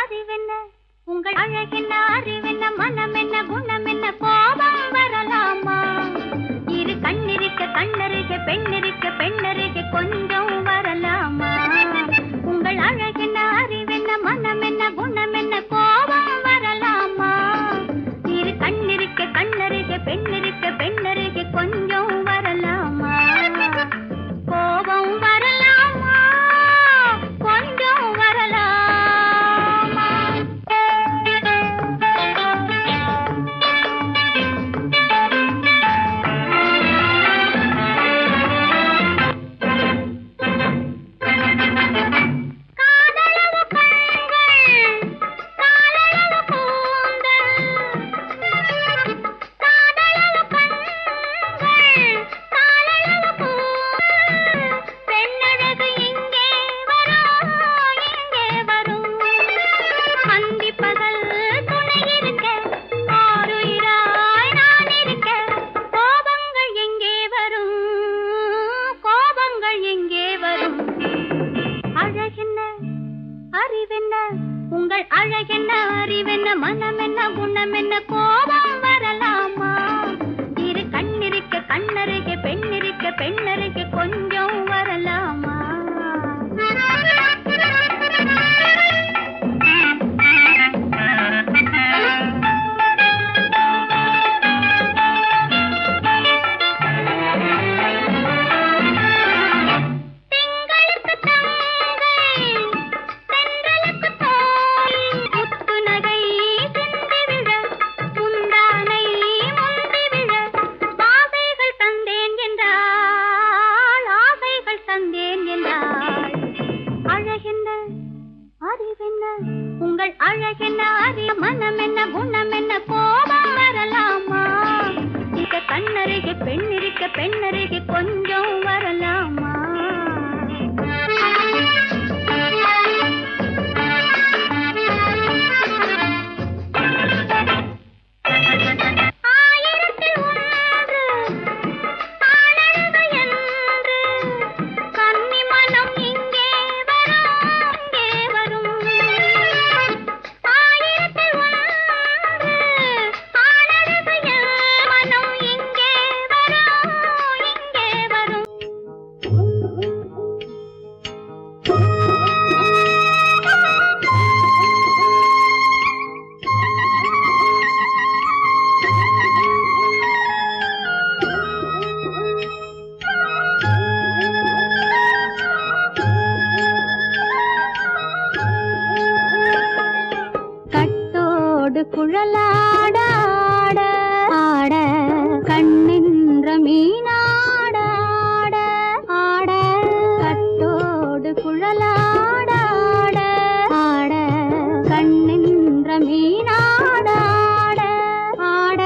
அறிவென்ன உங்கள் அழகென்ன அறிவென்ன மனம் என்ன குணம் என்ன கோபம் வரலாமா இரு கண்ணிருக்க கண்ணருக பெண்ணிருக்க பெண்ணருக கொஞ்சம் வரலாமா உங்கள் அழகென்ன அறிவென்ன மனம் என்ன குணம் என்ன கோபம் வரலாமா இரு கண்ணிருக்க கண்ணருக பெண்ணிருக்க பெண்ணருக கொஞ்சம் வரலாமா கோபம் வரலாமா கொஞ்சம் வரலாமா உங்கள் அழகென்ன அறிவென்ன மனம் என்ன குணம் என்ன கோபம் வரலாமா இரு கண்ணிருக்க கண்ணருக பெண்ணிருக்க பெண்ணருக கொஞ்சம் வரலாமா உங்கள் அழகென்ன அறிய மனம் என்ன குணம் என்ன கோபம் வரலாமா இத கண்ணருக பெண்ணிருக்க பெண்ணருக கொஞ்சம் வரலாமா குழலாட ஆட ஆட கண்ணின்ற மீனாட ஆட ஆட கட்டோடு குழலாட ஆட ஆட கண்ணின்ற மீனாட ஆட ஆட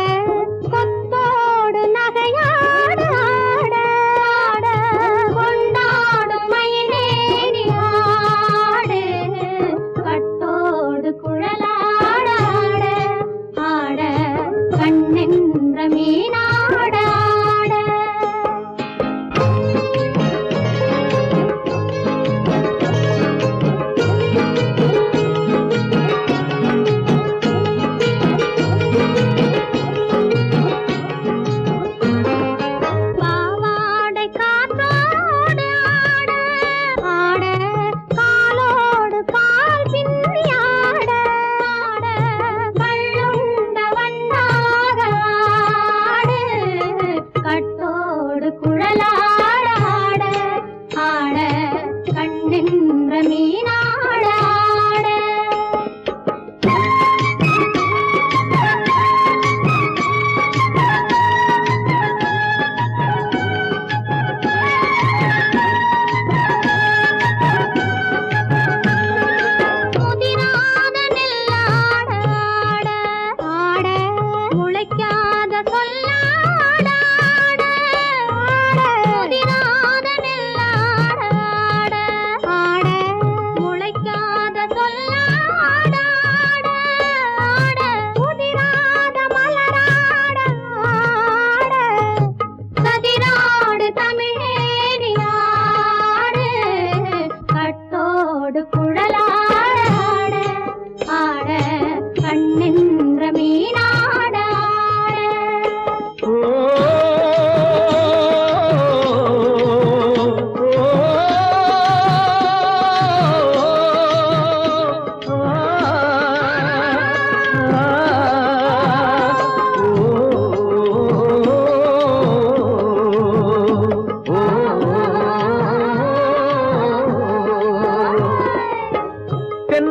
கொத்தோடு நகையாட ஆட ஆட கொண்டாடும் மயிலேறி ஆடு கட்டோடு குழலாட ஆட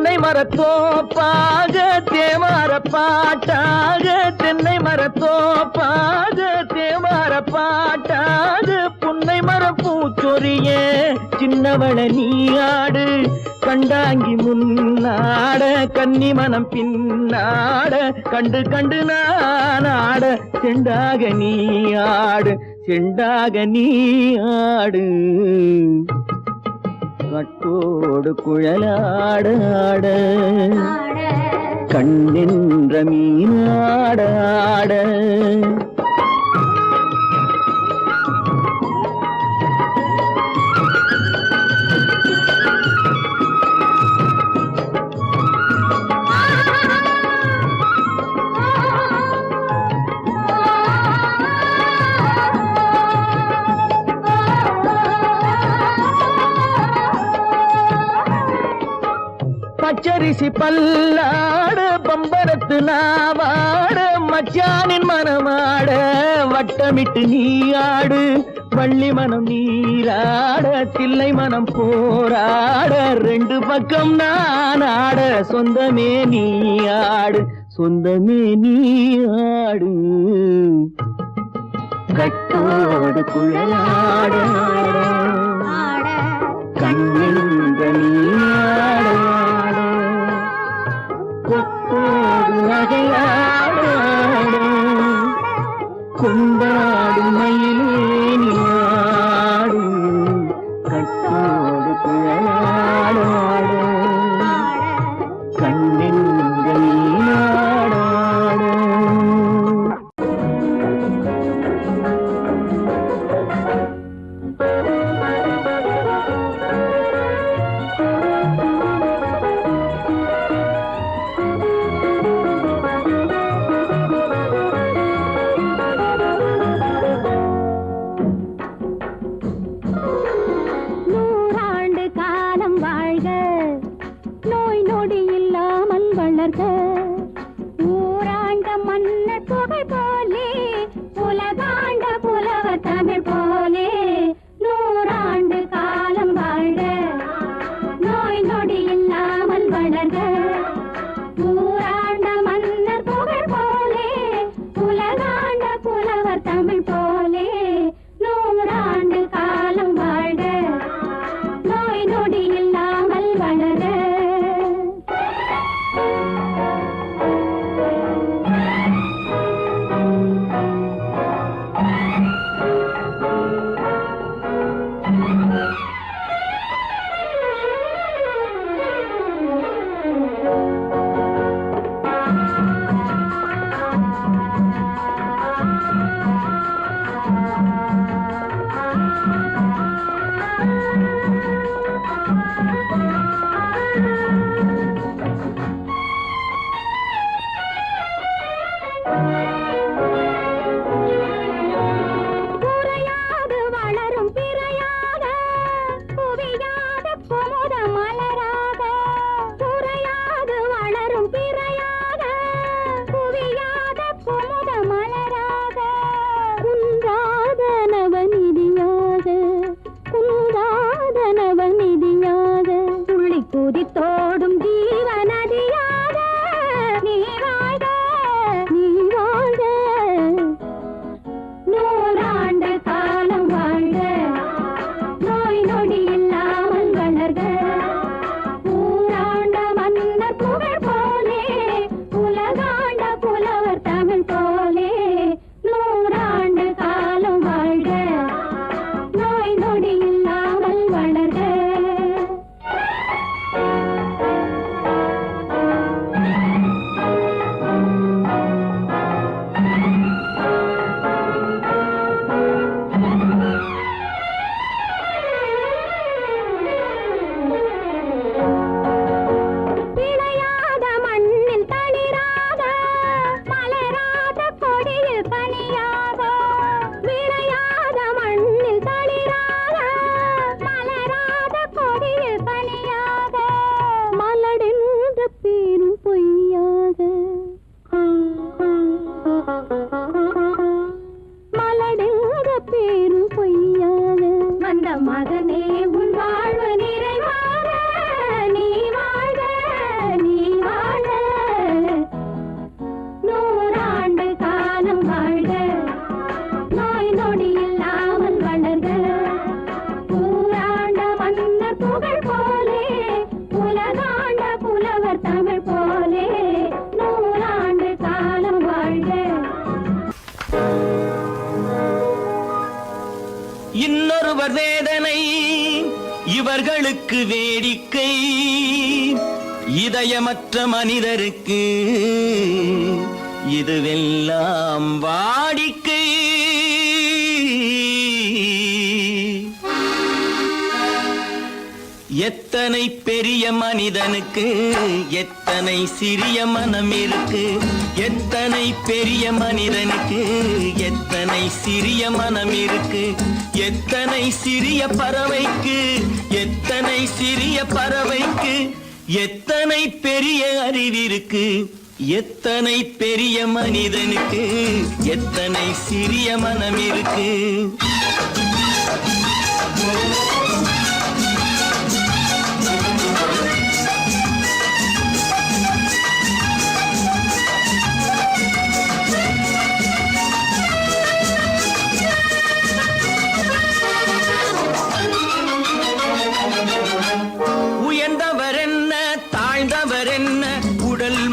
தென்னை மரத்தோப்பாக தேமார பாட்டாக தென்னை மரத்தோப்பாக தேமார பாட்டாக புன்னை மரம் பூச்சொரிய சின்னவள நீயாடு கண்டாங்கி முன்னாட கன்னி மனம் பின்னாட கண்டு கண்டு நானாட செண்டாக நீயாடு செண்டாக நீயாடு கட்டோடு குழலாடாட கண்ணென்ற மீனாடாட பச்சரிசி பல்லாட பம்பரத்து நாவாட மச்சானின் மனமாட வட்டமிட்டு நீயாடு வள்ளி மனம் நீராட தில்லை மனம் போராட ரெண்டு பக்கம் நானாட சொந்தமே நீயாடு சொந்தமே நீயாடு கட்டோடு குழலாட கண்ணென்ற நீயாட கொத்தோடு நகையாட கொண்டாடு மயிலேனியாடு கட்டோடு குழலாட கண்ணென்ற நீயாட ஊராண்ட மன்னர் புகழ் போலே உலகாண்ட புலவர் தமிழ் போலே நூறாண்டு காலம் வாழ்க நோய் நொடி இல்லாமல் வளர்க ஊராண்ட மன்னர் புகழ் போலே உலகாண்ட புலவர் தமிழ் போலே நூறாண்டு காலம் வாழ்க நோய் நொடி இல்லாமல் வளர்க இவர்களுக்கு வேடிக்கை, இதயமற்ற மனிதருக்கு இதுவெல்லாம் வாடிக்கை. எத்தனை பெரிய மனிதனுக்கு எத்தனை சிறிய மனம் இருக்கு, எத்தனை பெரிய மனிதனுக்கு எத்தனை சிறிய மனம் இருக்கு, எத்தனை சிறிய பறவைக்கு எத்தனை சிறிய பறவைக்கு எத்தனை பெரிய அறிவிருக்கு, எத்தனை பெரிய மனிதனுக்கு எத்தனை சிறிய மனம் இருக்கு.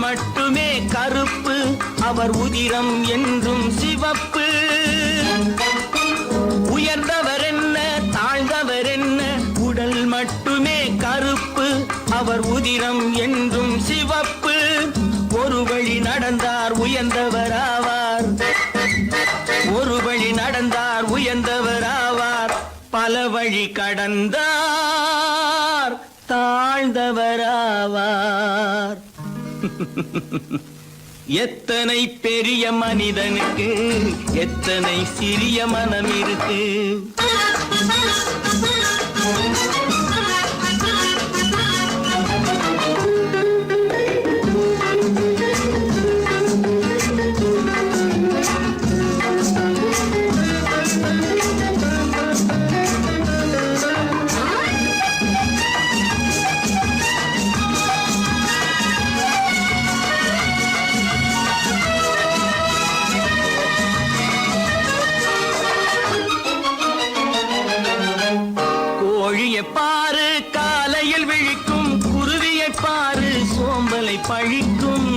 மட்டுமே கருப்பு, அவர் உதிரம் என்றும் சிவப்பு. உயர்ந்தவர் என்ன தாழ்ந்தவர் என்ன, உடல் மட்டுமே கருப்பு, அவர் உதிரம் என்றும் சிவப்பு. ஒரு வழி நடந்தார் உயர்ந்தவர் ஆவார், ஒரு வழி நடந்தார் உயர்ந்தவர் ஆவார். பல வழி கடந்தார் தாழ்ந்தவர் ஆவார். எத்தனை பெரிய மனிதனுக்கு எத்தனை சிறிய மனம் இருக்கு. பாரு காலையில் விழிக்கும், குருவியை பாரு சோம்பலை பழிக்கும்.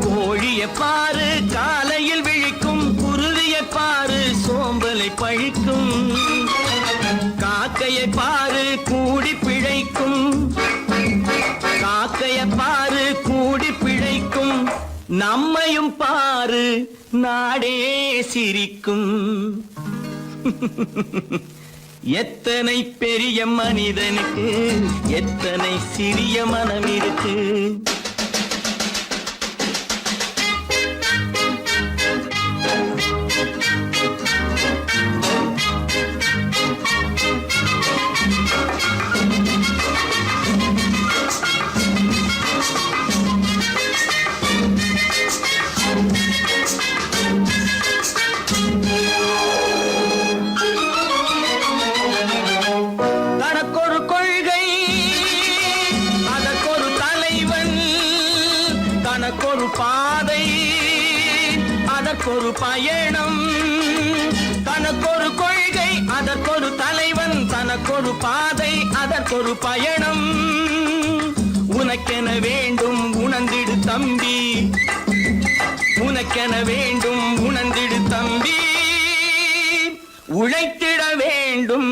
கோழியை பாரு காலையில் விழிக்கும், குருவியை பாரு சோம்பலை பழிக்கும். காக்கையை பாரு கூடி பிழைக்கும், காக்கையை பாரு கூடி பிழைக்கும். நம்மையும் பாரு நாடே சிரிக்கும். எத்தனை பெரிய மனிதனுக்கு எத்தனை சிறிய மனம் இருக்கு. தனக்கொரு பாதை அதற்கொரு பயணம், தனக்கொரு கொள்கை அதற்கொரு தலைவன், தனக்கொரு பாதை அதற்கொரு பயணம். உனக்கென வேண்டும் உணர்ந்திடு தம்பி, உனக்கென வேண்டும் உணர்ந்திடு தம்பி. உழைத்திட வேண்டும்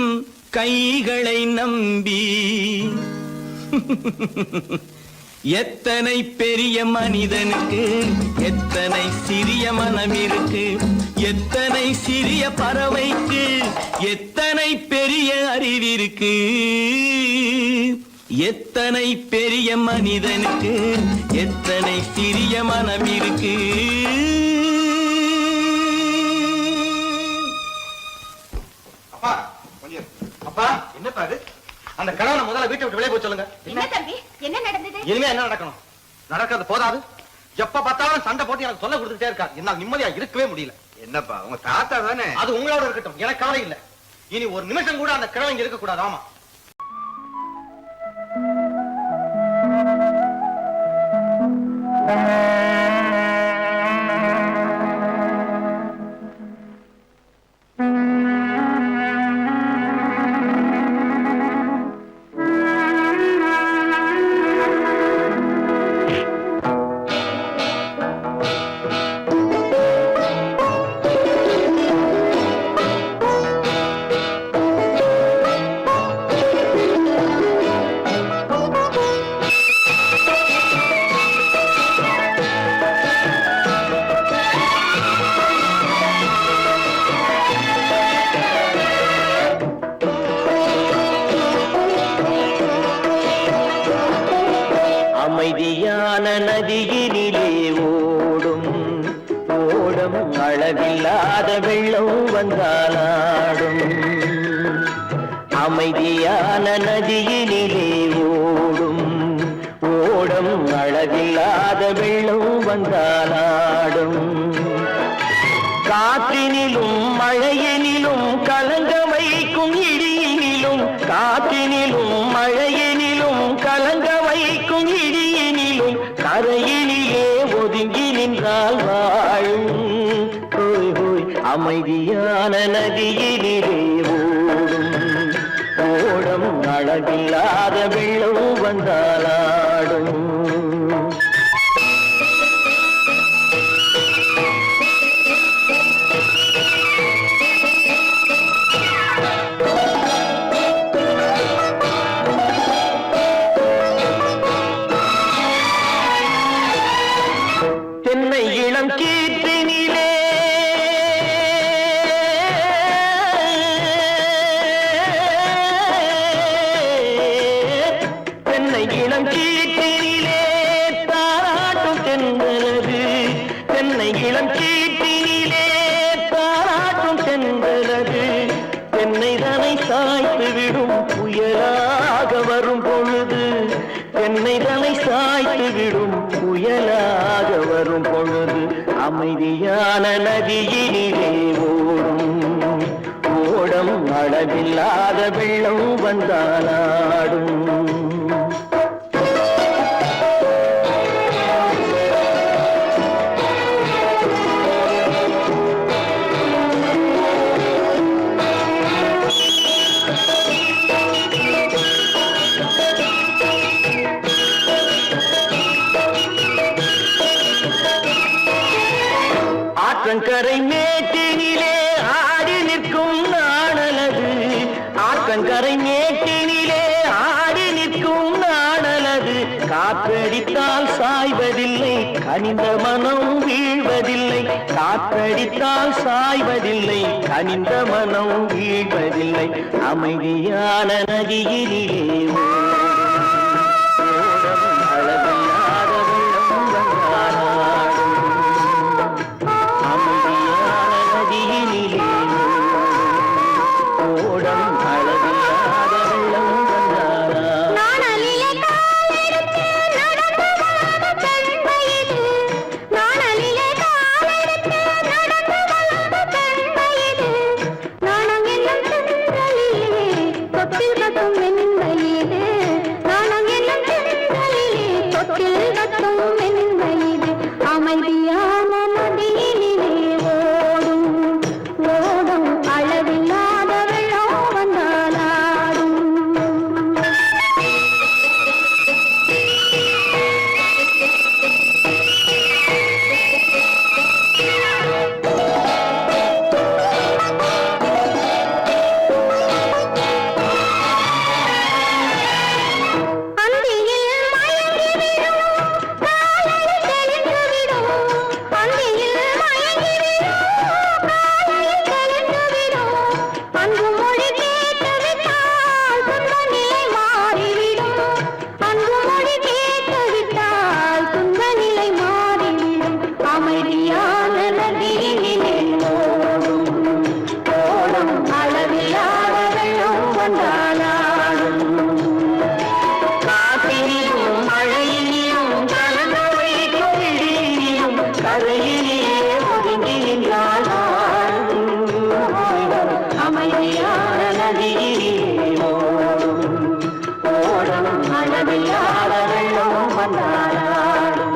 கைகளை நம்பி. எத்தனை பெரிய மனிதனுக்கு எத்தனை சிறிய மனம் இருக்கு, எத்தனை சிறிய பறவைக்கு எத்தனை பெரிய அறிவிருக்கு, எத்தனை பெரிய மனிதனுக்கு எத்தனை சிறிய மனம் இருக்கு. அப்பா அப்பா என்னப்பா அது? அந்த கணவனை முதல்ல வீட்டை விட்டு வெளியே போய் சொல்லுங்க. என்ன தம்பி, என்ன நடந்தது? இனிமே என்ன நடக்கணும்? நடக்கிறது போதாது, எப்ப பார்த்தாலும் சண்டை போட்டு எனக்கு சொல்ல கொடுத்துட்டே இருக்கா. என்னால் நிம்மதியா இருக்கவே முடியல. என்னப்பா உங்க தாத்தா தானே? அது உங்களோட இருக்கட்டும், எனக்கு கவலை இல்ல. இனி ஒரு நிமிஷம் கூட அந்த கிழவங்க இருக்க கூடாது. ஆமா, அமைதியான நதியினிலே ஓடும் ஓடம் அளவில்லாத வெள்ளம் வந்தாலாடும் அமைதியான நதியினிலே ஓடும் ஓடம் அளவில்லாத வெள்ளம் வந்தாலாடும் காற்றினிலும் மழையினிலும் கலங்க வைக்கும் இடியினிலும் காற்றினிலும் மழையினிலும் கலங்க வைக்கும் இடியினிலும் கரையினிலே ஒதுங்கி நின்றால் வாழும் ஹோய் ஹோய் அமைதியான நதியினிலே ஓடும் ஓடம் அளவில்லாத வெள்ளம் வந்தாலாடும் தென்னை இளம் கீர்த்தினிலே தென்னை இளம் கீர்த்தினிலே தாராட்டும் தென்றலது தென்னை இளம் கீர்த்தினிலே தாராட்டும் தென்றலது தென்னை தனை சாய்த்து விடும் புயலாக வரும் பொழுது தென்னை தனை சாய்த்து விடும் புயலாக வரும் பொழுது அமைதியான நதியினிலே ஓடும் ஓடம் அளவில்லாத வெள்ளம் வந்தாலாடும் ஆற்றங்கரை மேட்டினிலே ஆடி நிற்கும் நாணலது ஆற்றங்கரை மேட்டினிலே ஆடி நிற்கும் நாணலது காற்றடித்தால் சாய்வதில்லை கனிந்த மனம் வீழ்வதில்லை காற்றடித்தால் சாய்வதில்லை கனிந்த மனம் வீழ்வதில்லை அமைதியான நதியினிலே ஓடும் அளவில்லாத வெள்ளம் வந்தாலாடும் அமைதியான நதியினிலே ஓடம் அளவில்லாத வெள்ளம் வந்தாலாடும் நாணலிலே காலெடுத்து நடந்து வளர்ந்த பெண் வயது நாணலிலே காலெடுத்து நடந்து வளர்ந்த பெண் வயது நாணம் என்னும் தென்றலிலே தொட்டில் கட்டும் என் வயது நாணம் என்னும் தென்றலிலே தொட்டில் கட்டும் என் வயது அமைதியான நதியினிலே ஓடும் ஓடும் அளவில்லாத வெள்ளம் வந்தாலாடும் அந்தியில் மயங்கிவிடும் காலை தெளிந்துவிடும் அந்தியில் மயங்கிவிடும் காலை தெளிந்துவிடும் அன்பு மொழி கேட்டுவிட்டால் துன்ப நிலை மாறிவிடும் அன்பு மொழி கேட்டுவிட்டால் துன்ப நிலை மாறிவிடும் அமைதியான நதியினிலே ஓடும் ஓடும் அளவில்லாத வெள்ளம் வந்தாலாடும் காற்றினிலும் மழையினிலும் கலந்து வைக்கும் இடியினிலும் கரையிலே ஒதுங்கி நின்றால் அமைதியான நதியிலே ஓடும் ஓடும் அளவில்லாத வெள்ளம் வந்தாலாடும்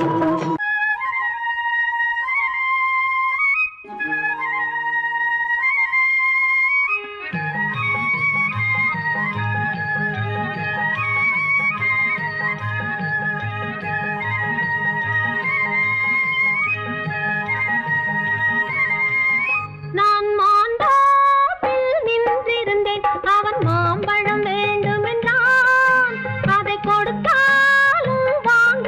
நான் மாந்தோப்பில் நின்றிருந்தேன் அவன் மாம்பழம் வேண்டுமென்றான் அதை கொடுத்தாலும் வாங்க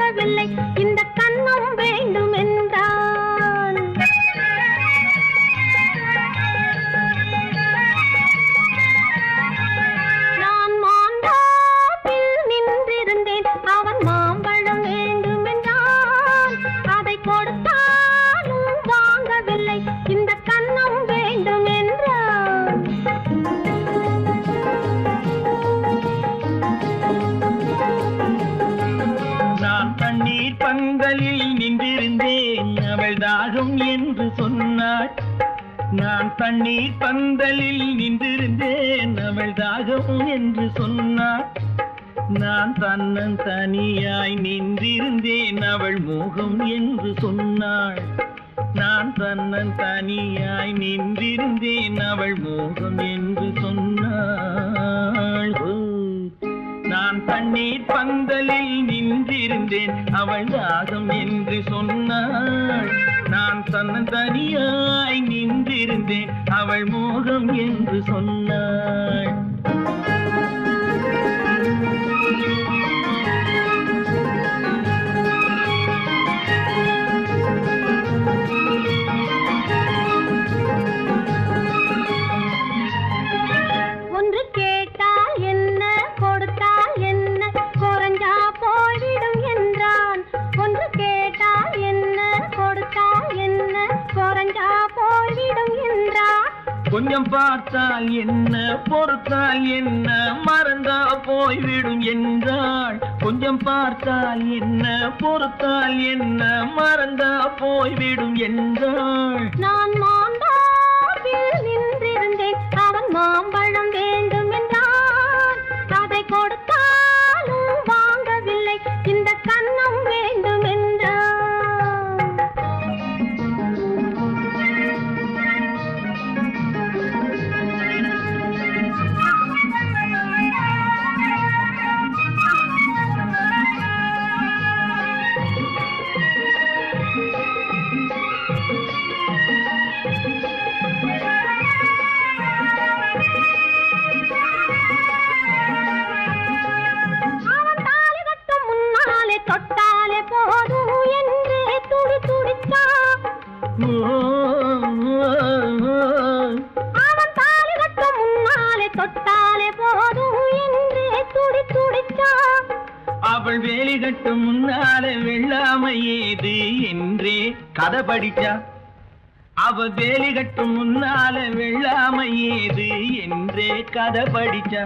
அவள் தாகம் என்று சொன்னாள். நான் தண்ணீர் பந்தலில் நின்றிருந்தேன். அவள் தாகம் என்று சொன்னாள். நான் தன்னன் தனியாய் நின்றிருந்தேன். அவள் மோகம் என்று சொன்னாள். நான் தன்னன் தனியாய் நின்றிருந்தேன். அவள் மோகம் என்று சொன்னாள். நான் தண்ணீர் பந்தலில் நின்றிருந்தேன். அவள் தாகம் என்று சொன்னாள். நான் தன்னன் தனியாய் நின்றிருந்தேன். அவள் மோகம் என்று சொன்னாள். கொஞ்சம் பார்த்தால் என்ன, பொறுத்தால் என்ன, மறந்தா போய்விடும் என்றாள். கொஞ்சம் பார்த்தால் என்ன, பொறுத்தால் என்ன, மறந்தா போய்விடும் என்றாள். நான் மாந்தாவில் நின்றிருந்தேன். அவன் மாம்பழம் வேண்டும் என்றான். அதை கொடுத்தாலும் வாங்கவில்லை. இந்த கன்னம் வேண்டும் என்றான். தொட்டாலே போதும் என்று துடி துடித்தான். அவன் தாலி கட்ட முன்னாலே தொட்டாலே போதும் என்று துடி துடித்தான். அவள் வேலி கட்டும் முன்னாலே வெள்ளாமை ஏது என்றே கதை படிச்சா. அவள் வேலி கட்டும் முன்னாலே வெள்ளாமை ஏது என்றே கதை படிச்சா.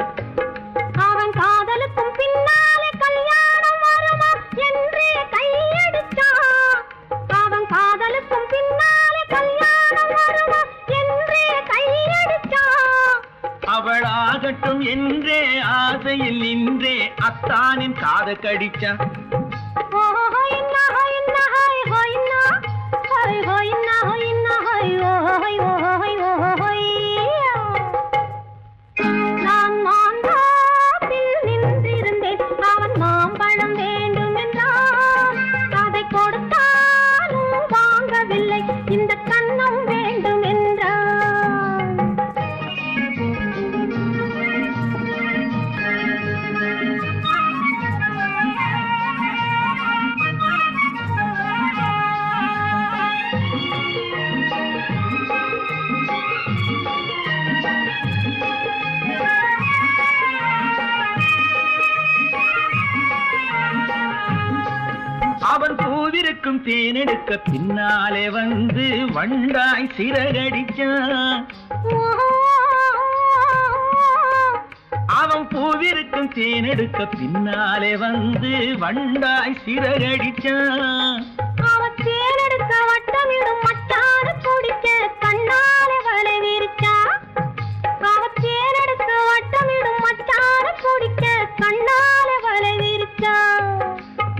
அவன் காதலுக்கும் பின்னாலே கல்யாணம் வருமா என்றே கையடிச்சான். அவன் காதலுக்கும் பின்னாலே கல்யாணம் வருமா என்றே கையடிச்சான். அவள் ஆகட்டும் என்றே ஆசையில் நின்றே அத்தானின் காதை கடிச்சா. நான் மாந்தாப்பில் நின்றிருந்தேன். அவன் மாம்பழம் வேண்டும் என்றான். அதை கொடுத்தாலும் வாங்கவில்லை. இந்த கன்னம் வேண்டும் என்றான். அவன் பூவிருக்கும் தேனெடுக்க பின்னாலே வந்து வண்டாய் சிறகடிச்சான். அவன் பூவிருக்கும் தேனெடுக்க பின்னாலே வந்து வண்டாய் சிறகடிச்சான். அவன் தேனெடுக்க வட்டமிடும் மட்டான குடிக்க கண்ணாலே வலை விரிச்சா. அவன் தேனெடுக்க வட்டமிடும் மட்டான குடிக்க கண்ணாலே வலை விரிச்சா.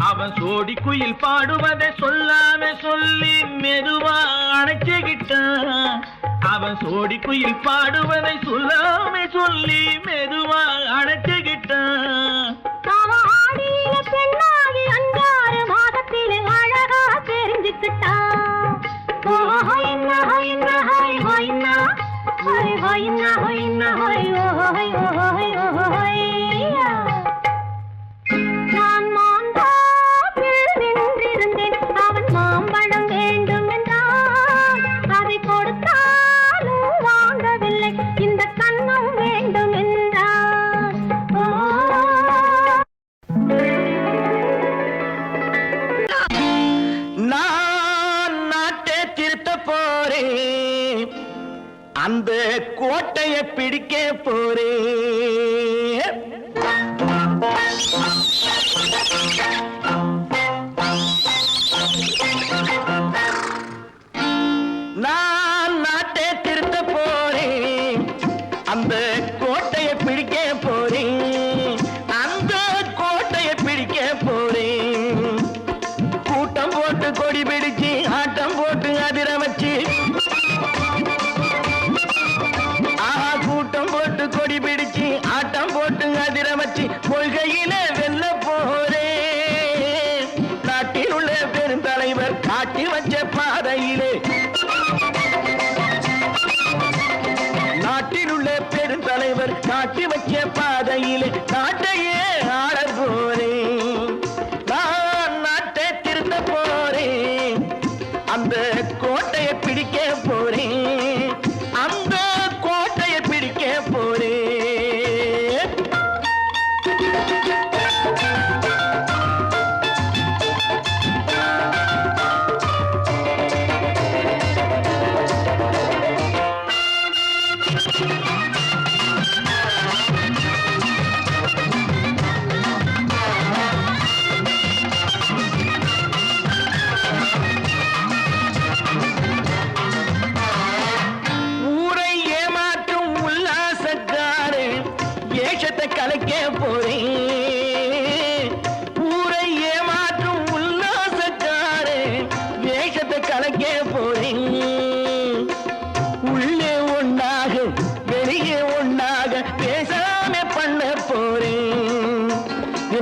அவன் சோடி குயில் பாடுவதை சொல்லாம சொல்லி மெதுவா அணைச்சுக்கிட்டான். அவன் சோடி குயில் பாடுவதை சொல்லாம சொல்லி மெதுவா அணைச்சுக்கிட்டான். அவன் ஆடியில பெண்ணாகி 5-6 மாதத்திலே அழகா தெரிஞ்சுக்கிட்டான். நான் மாந்தாப்பில் நின்றிருந்தேன். அவன் மாம்பழம் வேண்டும் என்றான். அதை கொடுத்தாலும் வாங்கவில்லை. இந்த கன்னம் வேண்டும் என்றான். நான் நாட்டை திருத்த போறேன். அந்த கோட்டையை பிடிக்க போறேன்.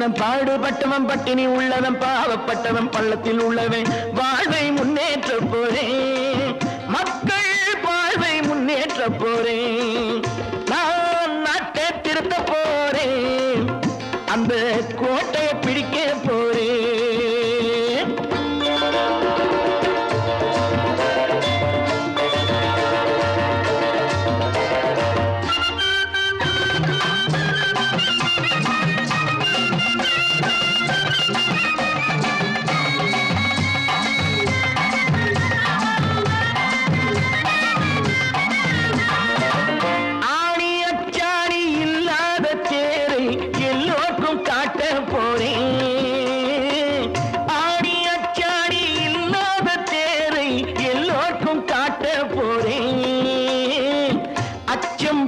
உள்ளவன் பாடுபட்டவன் பட்டினி உள்ளவன் பாவப்பட்டவன் பள்ளத்தில் உள்ளவன் வாழ்வை முன்னேற்ற போறேன் மக்கள் வாழ்வை முன்னேற்ற போறேன் நான் நாட்டை திருத்த போறேன் அந்த கோட்டையை பிடிக்க போறேன்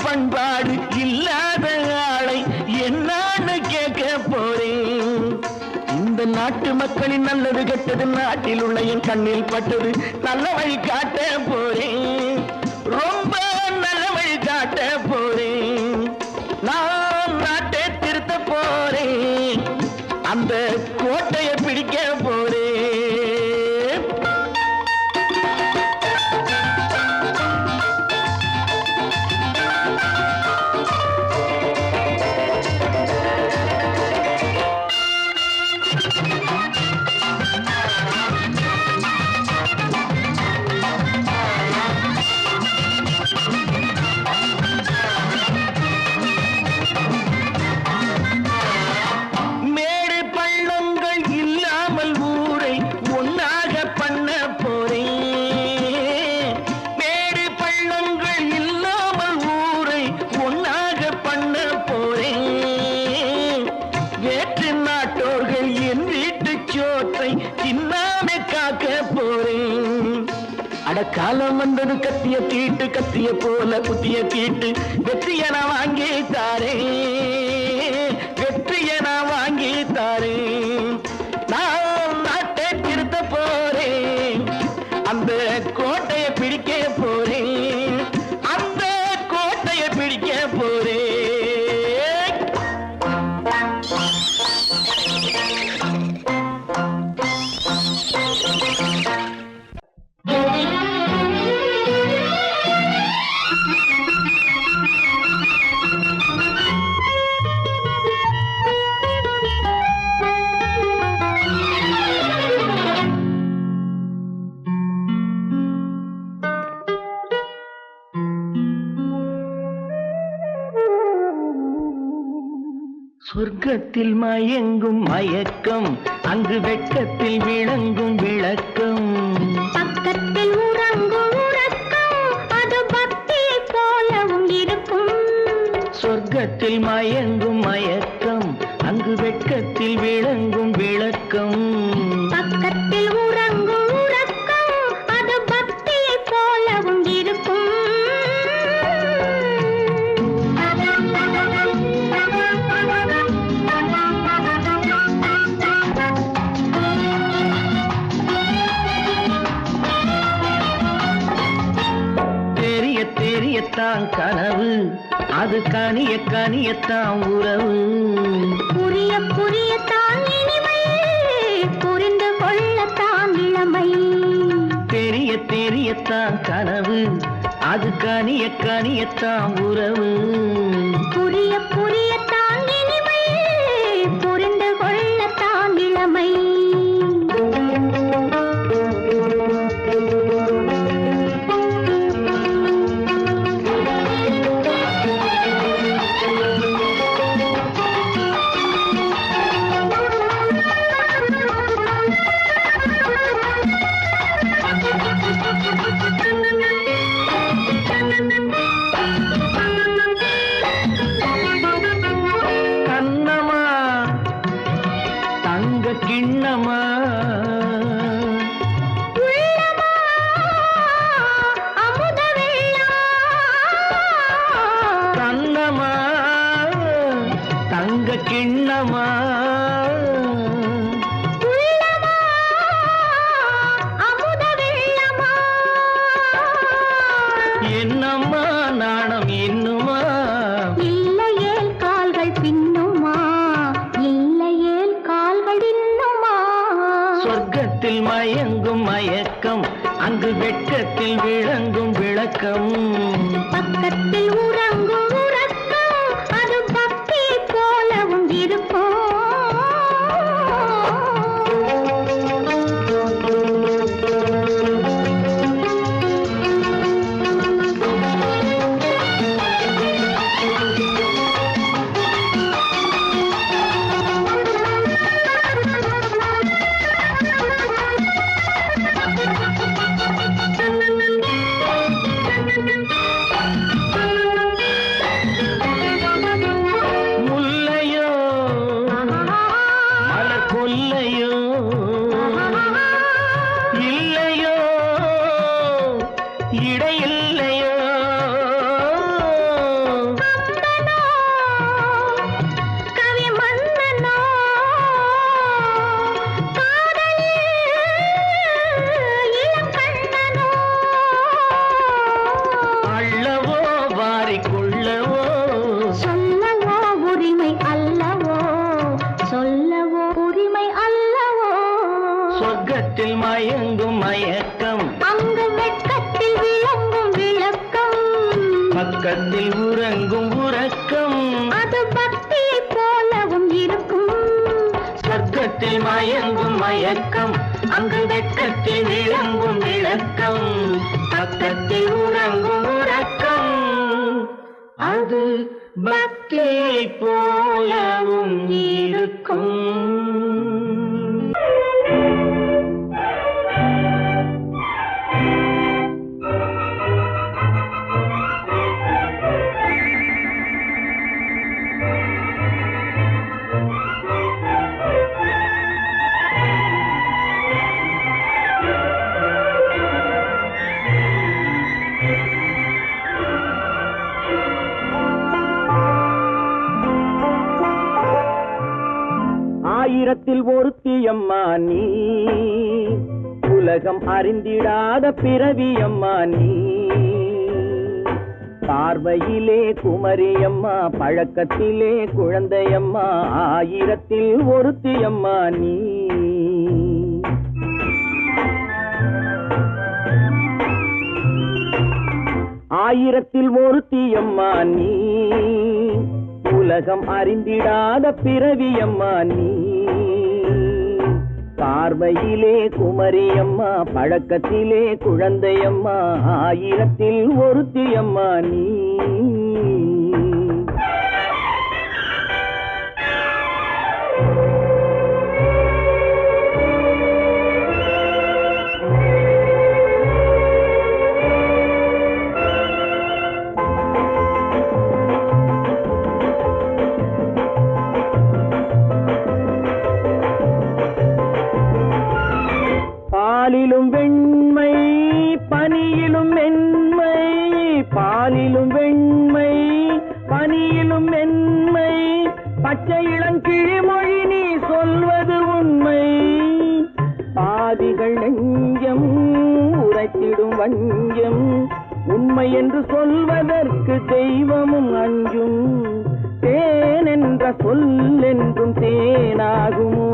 பண்பாடு இல்லாத ஆளை என்னான்னு கேட்க போறேன் இந்த நாட்டு மக்களின் நல்லது கெட்டது நாட்டில் உள்ள என் கண்ணில் பட்டது நல்ல வழி காட்ட போறேன் ரொம்ப நல்ல வழி காட்ட போறேன் நான் நாட்டை திருத்த போறேன் அந்த கோட்டையை பிடிக்க போறேன் காலம் வந்தது கத்திய தீட்டு கத்திய போல குத்திய தீட்டு வெற்றிய நான் வாங்கி தாரேன் வெற்றிய நான் வாங்கி தாரேன் நான் நாட்டை திருத்த போறேன் அந்த கோட்டையை பிடிக்க போறேன் அந்த கோட்டையை பிடிக்க போறேன் சொர்க்கத்தில் மயங்கும் மயக்கம் அங்கு வெட்கத்தில் விளங்கும் விளக்கம் பக்கத்தில் உறங்கும் உறக்கம் அது பக்தியை போலவும் இருக்கும் சொர்க்கத்தில் மயங்கும் மயக்கம் அங்கு வெட்கத்தில் விளங்கும் விளக்கம் பக்கத்தில் உறங்கும் உறக்கம் அது பக்தியை போலவும் இருக்கும் தெரியத்தான் கனவு அது கனிய கனியத்தான் உறவு புரிய புரியத்தான் இனிமை புரிந்து கொள்ளத்தான் இளமை தெரியத்தான் கனவு அது கனிய கனியத்தான் உறவு புரிய புரியத்தான் இனிமை புரிந்து கொள்ளத்தான் இளமை கிண்ணமா அமுத கண்ணமா தங்க கிண்ணமா அமுத வெள்ளமா என்னம்மா நாணம் இன்னுமா இல்லையே கால்கள் பின்னுமா இல்லையே சொர்க்கத்தில் மயங்கும் மயக்கம், அங்கு வெட்கத்தில் விளங்கும் விளக்கம். பக்கத்தில் உறங்கும் உறக்கம், அது பக்தி போலவும் இருக்கும். முல்லையோ மலர் கொல்லையோ, இல்லையோ இடையில்லையோ. கவி மன்னனோ இளம் கண்ணனோ, அள்ளவோ வாரிக்குள்ளவோ, சொல்லவோ உரிமை அல்லவோ, சொல்லவோ உரிமை அல்லவோ. சொர்க்கத்தில் மயங்கும் மயக்கம், அங்கு வெட்கத்தில் விளங்கும் விளக்கம், பக்கத்தில் உறங்கும் உறக்கம். அது பக்தியை போலவும் இருக்கும். சொர்க்கத்தில் மயங்கும் மயக்கம், அங்கு வெட்கத்தில் விளங்கும் விளக்கம், பக்கத்தில் உறங்கும் உறக்கம். அது பக்தியை போலவும் இருக்கும். ஆயிரத்தில் ஒருத்தியம்மா நீ, உலகம் அறிந்திடாத பிறவியம்மா நீ. பார்வையிலே குமரியம்மா, பழக்கத்திலே குழந்தையம்மா, ஆயிரத்தில் ஒருத்தியம்மா நீ. ஆயிரத்தில் ஒருத்தியம்மா நீ, உலகம் அறிந்திடாத பிறவியம்மா நீ. பார்வையிலே குமரியம்மா, பழக்கத்திலே குழந்தையம்மா, ஆயிரத்தில் ஒருத்தியம்மா நீ. பாலிலும் வெண்மை பனியிலும் மென்மை, பாலிலும் வெண்மை பனியிலும் மென்மை, பச்சை இளங்கிழிமொழி நீ சொல்வது உண்மை. பாதிகள் நெஞ்சம் உரைத்திடும் வஞ்சம், உண்மை என்று சொல்வதற்கு தெய்வமும் அஞ்சும். தேன் என்ற சொல் என்றும் தேனாகுமோ,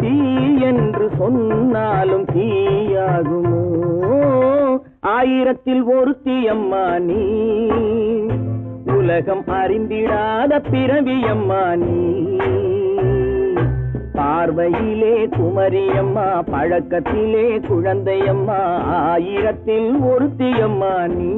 தீ என்று சொன்னாலும் தீயாகுமோ. ஆயிரத்தில் ஒருத்தியம்மா நீ, உலகம் அறிந்திடாத பிறவியம்மா நீ. பார்வையிலே குமரியம்மா, பழக்கத்திலே குழந்தையம்மா, ஆயிரத்தில் ஒருத்தியம்மா நீ.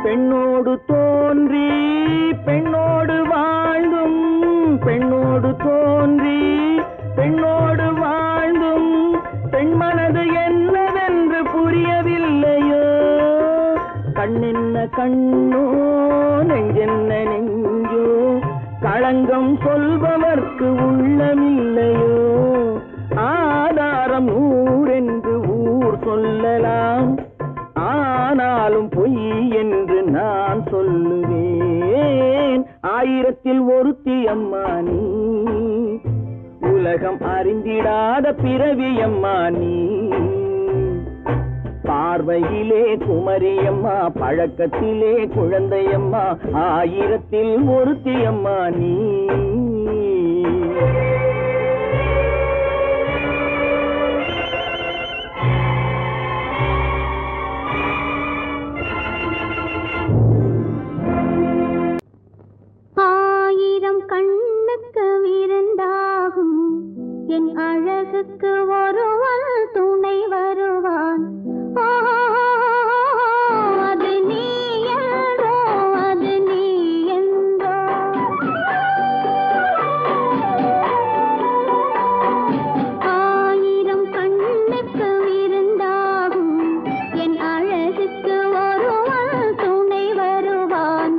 பெண்ணோடு தோன்றி பெண்ணோடு வாழ்ந்தும், பெண்ணோடு தோன்றி பெண்ணோடு வாழ்ந்தும், பெண் மனது என்னவென்று புரியவில்லையோ. கண்ணென்ன கண்ணோ, நெஞ்சென்ன நெஞ்சோ, களங்கம் சொல்பவர்க்கு உள்ளமில்லையோ. ஆதாரம் 100 என்று ஊர் சொல்லலாம், ஆனாலும் பொய் என்று நான் சொல்லுவேன். 1000ல் ஒருத்தி அம்மா நீ, உலகம் அறிந்திடாத பிறவி அம்மா நீ. பார்வையிலே குமரியம்மா, பழக்கத்திலே குழந்தையம்மா, 1000ல் ஒருத்தி அம்மா நீ. கண்ணுக்கு விருந்தாகும் என் அழகுக்கு ஒருவன் துணை வருவான். அது நீ என்றோ, அது நீ என்றோ. ஆயிரம் கண்ணுக்கு விருந்தாகும் என் அழகுக்கு ஒருவன் துணை வருவான்.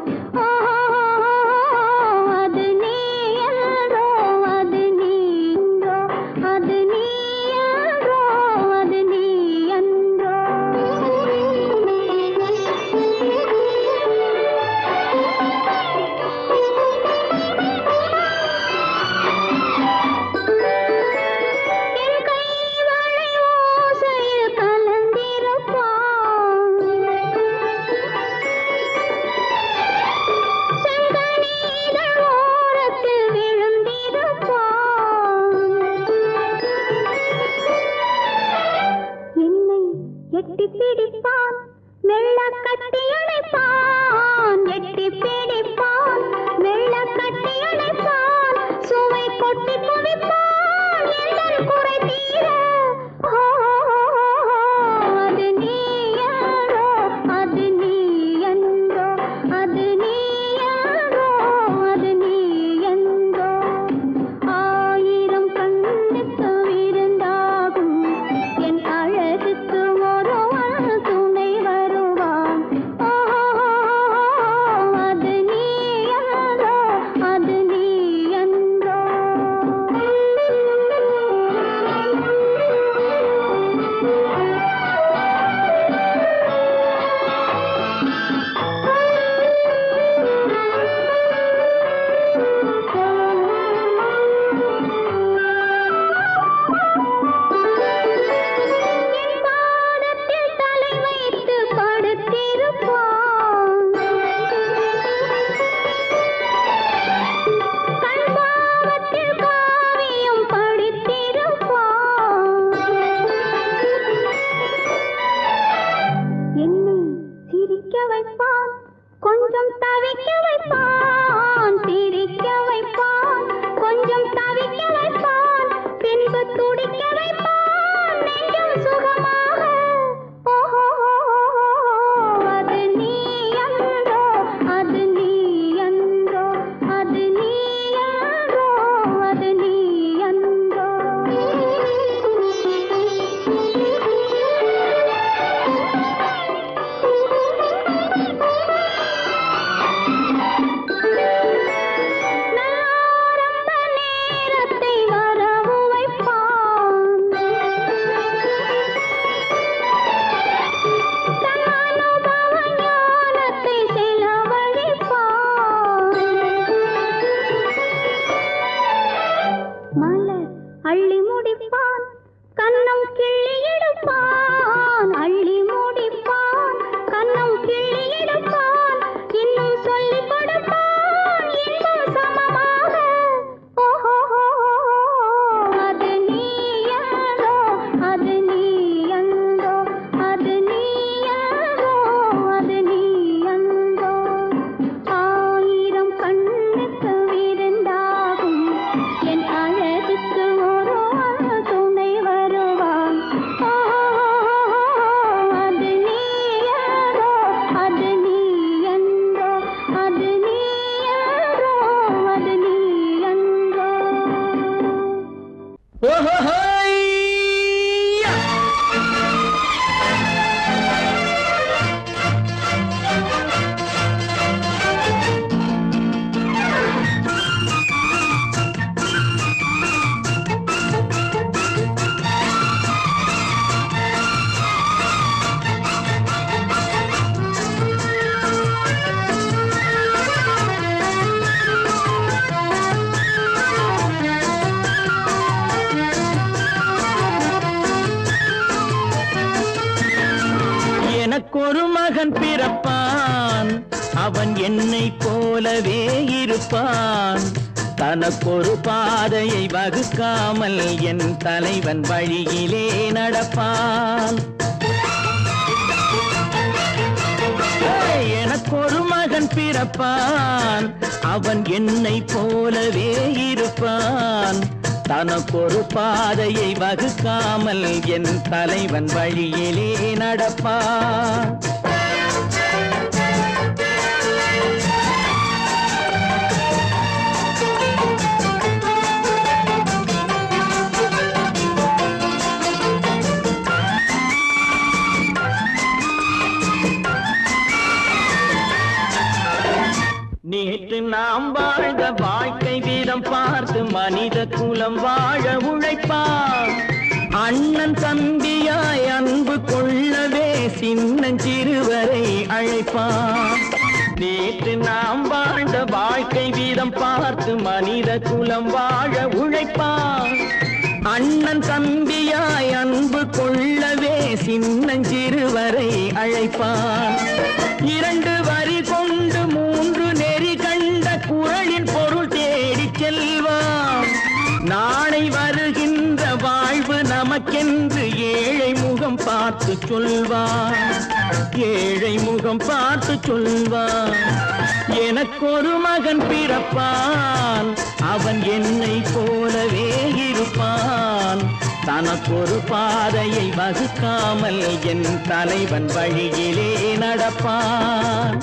பிறப்பான் அவன் என்னை போலவே இருப்பான் தனக்கொரு பாதையை வகுக்காமல் என் தலைவன் வழியிலே நடப்பான் எனக்கொரு மகன் பிறப்பான் அவன் என்னை போலவே இருப்பான் தனக்கொரு பாதையை வகுக்காமல் என் தலைவன் வழியிலே நடப்பான் நேற்று நாம் வாழ்ந்த வாழ்க்கை வீதம் பார்த்து மனித குலம் வாழ உழைப்பான் அண்ணன் தம்பியாய் அன்பு கொள்ளவே சின்னஞ்சிறுவரை அழைப்பான் நேற்று நாம் வாழ்ந்த வாழ்க்கை வீதம் பார்த்து மனித குலம் வாழ உழைப்பான் அண்ணன் தம்பியாய் அன்பு கொள்ளவே சின்னஞ்சிறுவரை அழைப்பான் இரண்டு வரி கொண்டு மூன்று நெறி கண்ட குறளின் பொருள் தேடிச் செல்வான் நாளை வருகின்ற வாழ்வு நமக்கென்று ஏழை முகம் பார்த்து சொல்வான் ஏழை முகம் பார்த்து சொல்வான் எனக்கொரு மகன் பிறப்பான் அவன் என்னை போலவே இருப்பான் தனக்கொரு பாதையை வகுக்காமல் என் தலைவன் வழியிலே நடப்பான்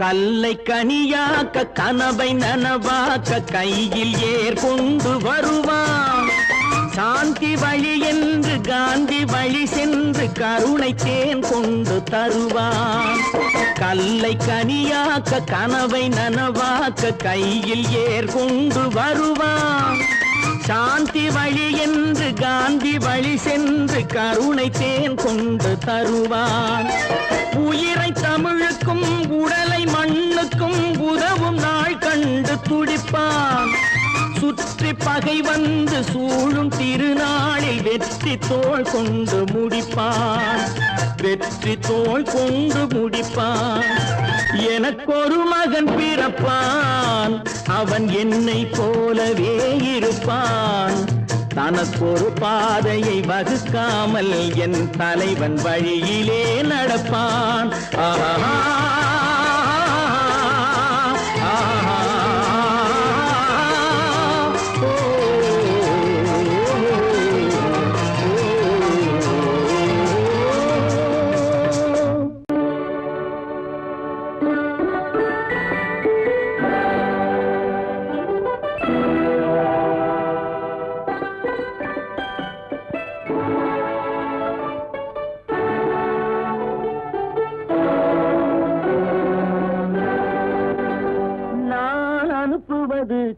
கல்லை கனியாக்க கனவை நனவாக்க கையில் ஏர் கொண்டு வருவான் சாந்தி வழி என்று காந்தி வழி சென்று கருணை தேன் கொண்டு தருவான் கல்லை கனியாக்க கனவை நனவாக்க கையில் ஏர் கொண்டு வருவான் சாந்தி வழி என்று காந்தி வழி சென்று கருணை தேன் கொண்டு தருவான் உயிரை தமிழுக்கும் உடலை மண்ணுக்கும் உதவும் நாள் கண்டு துடிப்பான் சுற்றி பகை வந்து சூழும் திருநாளில் வெற்றி தோள் கொண்டு முடிப்பான் வெற்றி தோள் கொண்டு முடிப்பான் எனக்கொரு மகன் பிறப்பான் அவன் என்னை போலவே இருப்பான் தனக்கொரு பாதையை வகுக்காமல் என் தலைவன் வழியிலே நடப்பான் ஆஹா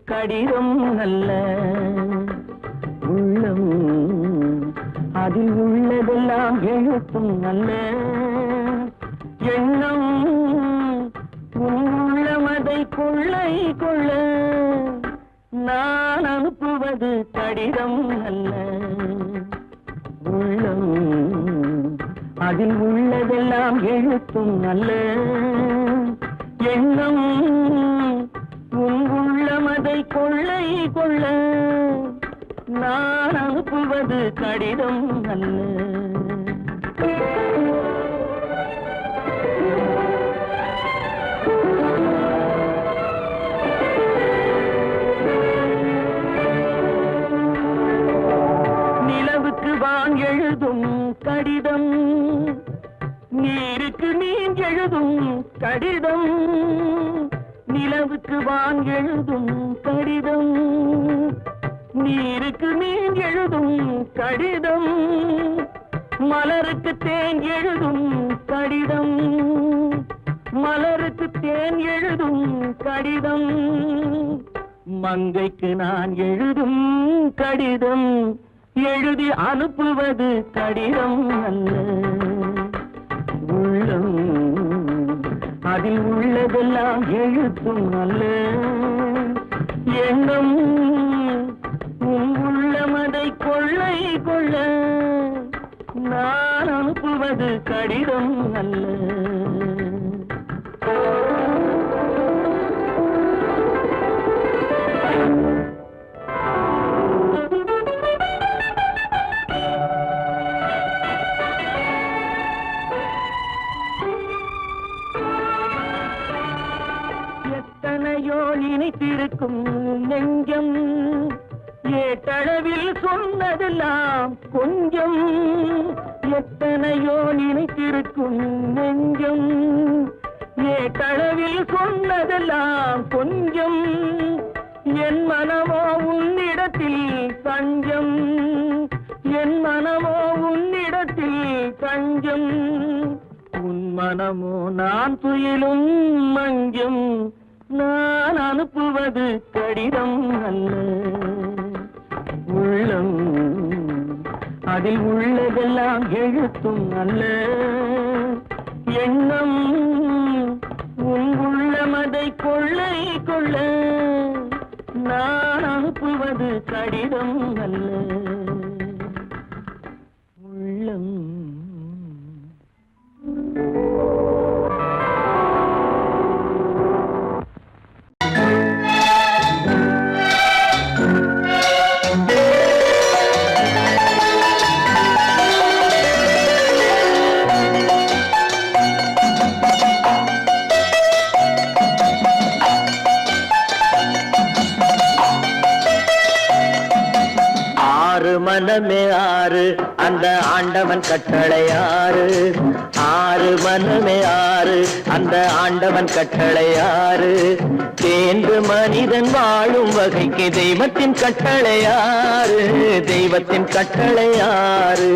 கடிதம் அல்ல உள்ளம் அதில் உள்ளதெல்லாம் எழுத்தும் அல்ல எண்ணம் உள்ளமதை கொள்ளை கொள்ள நான் அனுப்புவது கடிதம் அல்ல உள்ளம் அதில் உள்ளதெல்லாம் எழுத்தும் அல்ல எண்ணம் உள்ளமதை கொள்ளை கொள்ள நான் அனுப்புவது கடிதம் அல்ல நிலவுக்கு வான் எழுதும் கடிதம் நீருக்கு நீர் எழுதும் கடிதம் நிலவுக்கு வான் எழுதும் கடிதம் நீருக்கு நீர் எழுதும் கடிதம் மலருக்கு தேன் எழுதும் கடிதம் மலருக்கு தேன் எழுதும் கடிதம் மங்கைக்கு நான் எழுதும் கடிதம் எழுதி அனுப்புவது கடிதம் அல்ல, உள்ளம் அதில் உள்ளதெல்லாம் எழுத்தும் அல்ல. எண்ணம் உன் உள்ளமதை கொள்ளை கொள்ள, நான் அனுப்புவது கடிதம் அல்ல. எத்தனையோ நினைத்திருக்கும் நெஞ்சம், ஏட்டளவில் சொன்னதெல்லாம் கொஞ்சம். எத்தனையோ நினைத்திருக்கும் நெஞ்சம், ஏட்டளவில் சொன்னதெல்லாம் கொஞ்சம். என் மனமோ உன்னிடத்தில் தஞ்சம், என் மனமோ உன்னிடத்தில் தஞ்சம். உன் மனமோ நான் துயிலும் மஞ்சம், நான் அனுப்புவது கடிதம் அல்ல. உள்ளம் அதில் உள்ளதெல்லாம் எழுத்தும் அல்ல. எண்ணம் உன் உள்ளமதை கொள்ளை கொள்ள, நான் அனுப்புவது கடிதம் அல்ல. உள்ளம் மனமே ஆறு, அந்த ஆண்டவன் கட்டளை ஆறு. ஆறு மனமே ஆறு, அந்த ஆண்டவன் கட்டளை ஆறு. தேர்ந்து மனிதன் வாழும் வகைக்கு தெய்வத்தின் கட்டளை ஆறு, தெய்வத்தின் கட்டளை ஆறு.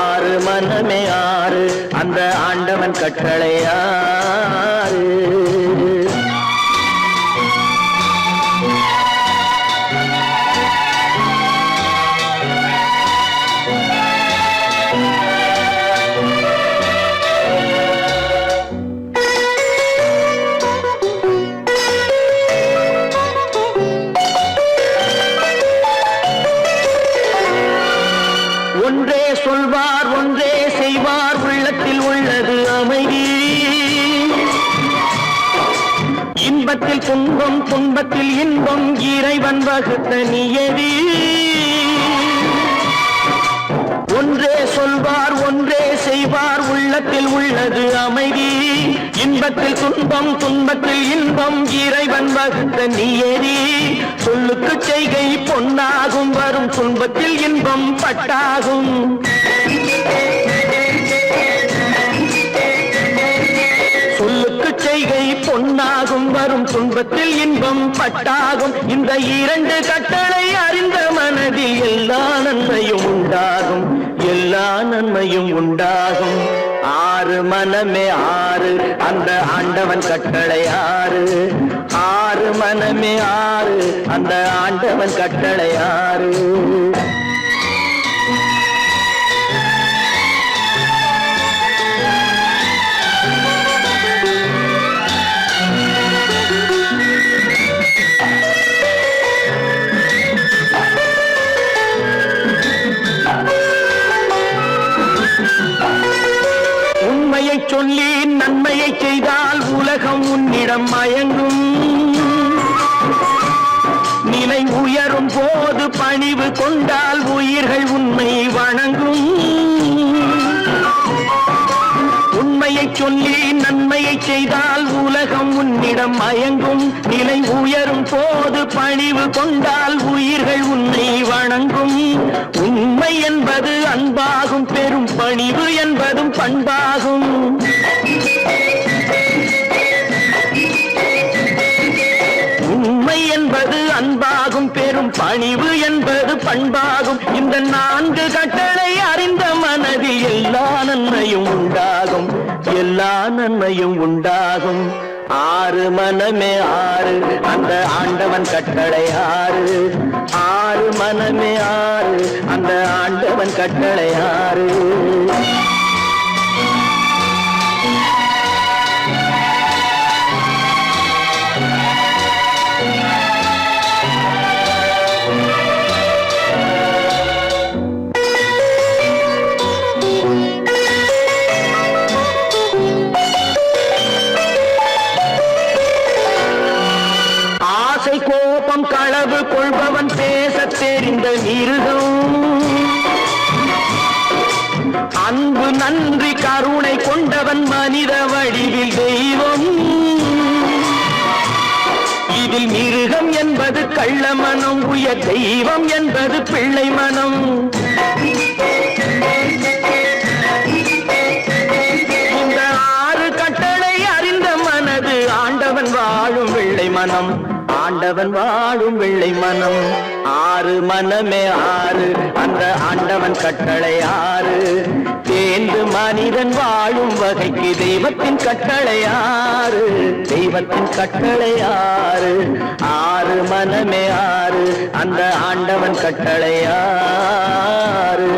ஆறு மனமே ஆறு, அந்த ஆண்டவன் கட்டளை ஆறு. ஒன்றே சொல்வார் ஒன்றே செய்வார், உள்ளத்தில் உள்ளது அமைதி. இன்பத்தில் துன்பம் துன்பத்தில் இன்பம், இறைவன் வகுத்த நியதி. ஒன்றே சொல்வார் ஒன்றே செய்வார், உள்ளத்தில் உள்ளது அமைதி. இன்பத்தில் துன்பம் துன்பத்தில் இன்பம், இறைவன் வகுத்த நியதி. சொல்லுக்கு செய்கை பொன்னாகும், வரும் துன்பத்தில் இன்பம் பட்டாகும். சொல்லுக்கு செய்கை பொன்னாகும், வரும் துன்பத்தில் இன்பம் பட்டாகும். இந்த இரண்டு கட்டளை அறிந்த மனதில் எல்லா நன்மையும் உண்டாகும், எல்லா நன்மையும் உண்டாகும். ஆறு மனமே ஆறு, அந்த ஆண்டவன் கட்டளை ஆறு. ஆறு மனமே ஆறு, அந்த ஆண்டவன் கட்டளை ஆறு. உண்மையை சொல்லி நன்மையை செய்தால் உலகம் உன்னிடம் மயங்கும். நிலை உயரும் போது பணிவு கொண்டால் உயிர்கள் உன்னை வணங்கும். உண்மையை சொல்லி நன்மையை செய்தால் உலகம் உன்னிடம் மயங்கும். நிலை உயரும் போது பணிவு கொண்டால் உயிர்கள் உன்னை வணங்கும். உண்மை என்பது அன்பாகும், பெரும் பணிவு என்பதும் பண்பாகும். உண்மை என்பது அன்பாகும், பெரும் பணிவு என்பது பண்பாகும். இந்த நான்கு கட்டளை அறிந்த மனதில் எல்லா நன்மையும் உண்டாகும், எல்லா நன்மையும் உண்டாகும். ஆறு மனமே ஆறு அந்த ஆண்டவன் கட்டளை ஆறு ஆறு மனமே ஆறு அந்த ஆண்டவன் கட்டளை ஆறு ஆசை கோபம் களவு கொள்பவன் பேசத் தெரிந்த மிருகம் அன்பு நன்றி கருணை கொண்டவன் மனித வடிவில் தெய்வம் இதில் மிருகம் என்பது கள்ள மனம் உயர் தெய்வம் என்பது பிள்ளை மனம் இந்த ஆறு கட்டளை அறிந்த மனது ஆண்டவன் வாழும் வெள்ளை மனம் ஆண்டவன் வாழும் வெள்ளை மனம் ஆறு மனமே ஆறு அந்த ஆண்டவன் கட்டளை ஆறு தேர்ந்து மனிதன் வாழும் வகைக்கு தெய்வத்தின் கட்டளை ஆறு தெய்வத்தின் கட்டளை ஆறு ஆறு மனமே ஆறு அந்த ஆண்டவன் கட்டளை ஆறு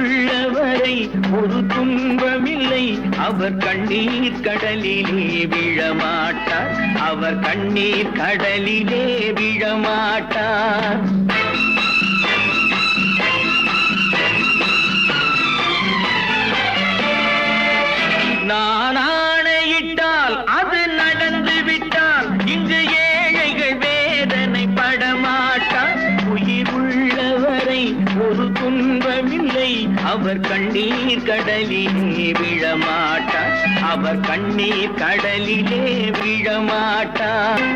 உள்ளவரை ஒரு துன்பமில்லை. அவர் கண்ணீர் கடலிலே விழமாட்டார். அவர் கண்ணீர் கடலிலே விழமாட்டார். நான் ஆணையிட்டால் அது நடந்து விட்டால் இங்கு ஏழைகள் வேதனை படமாட்டார். உயிர் உள்ளவரை ஒரு துன்பமில்லை. அவர் கண்ணீர் கடலிலே விழமாட்டார். அவர் கண்ணீர் கடலிலே விழமாட்டார்.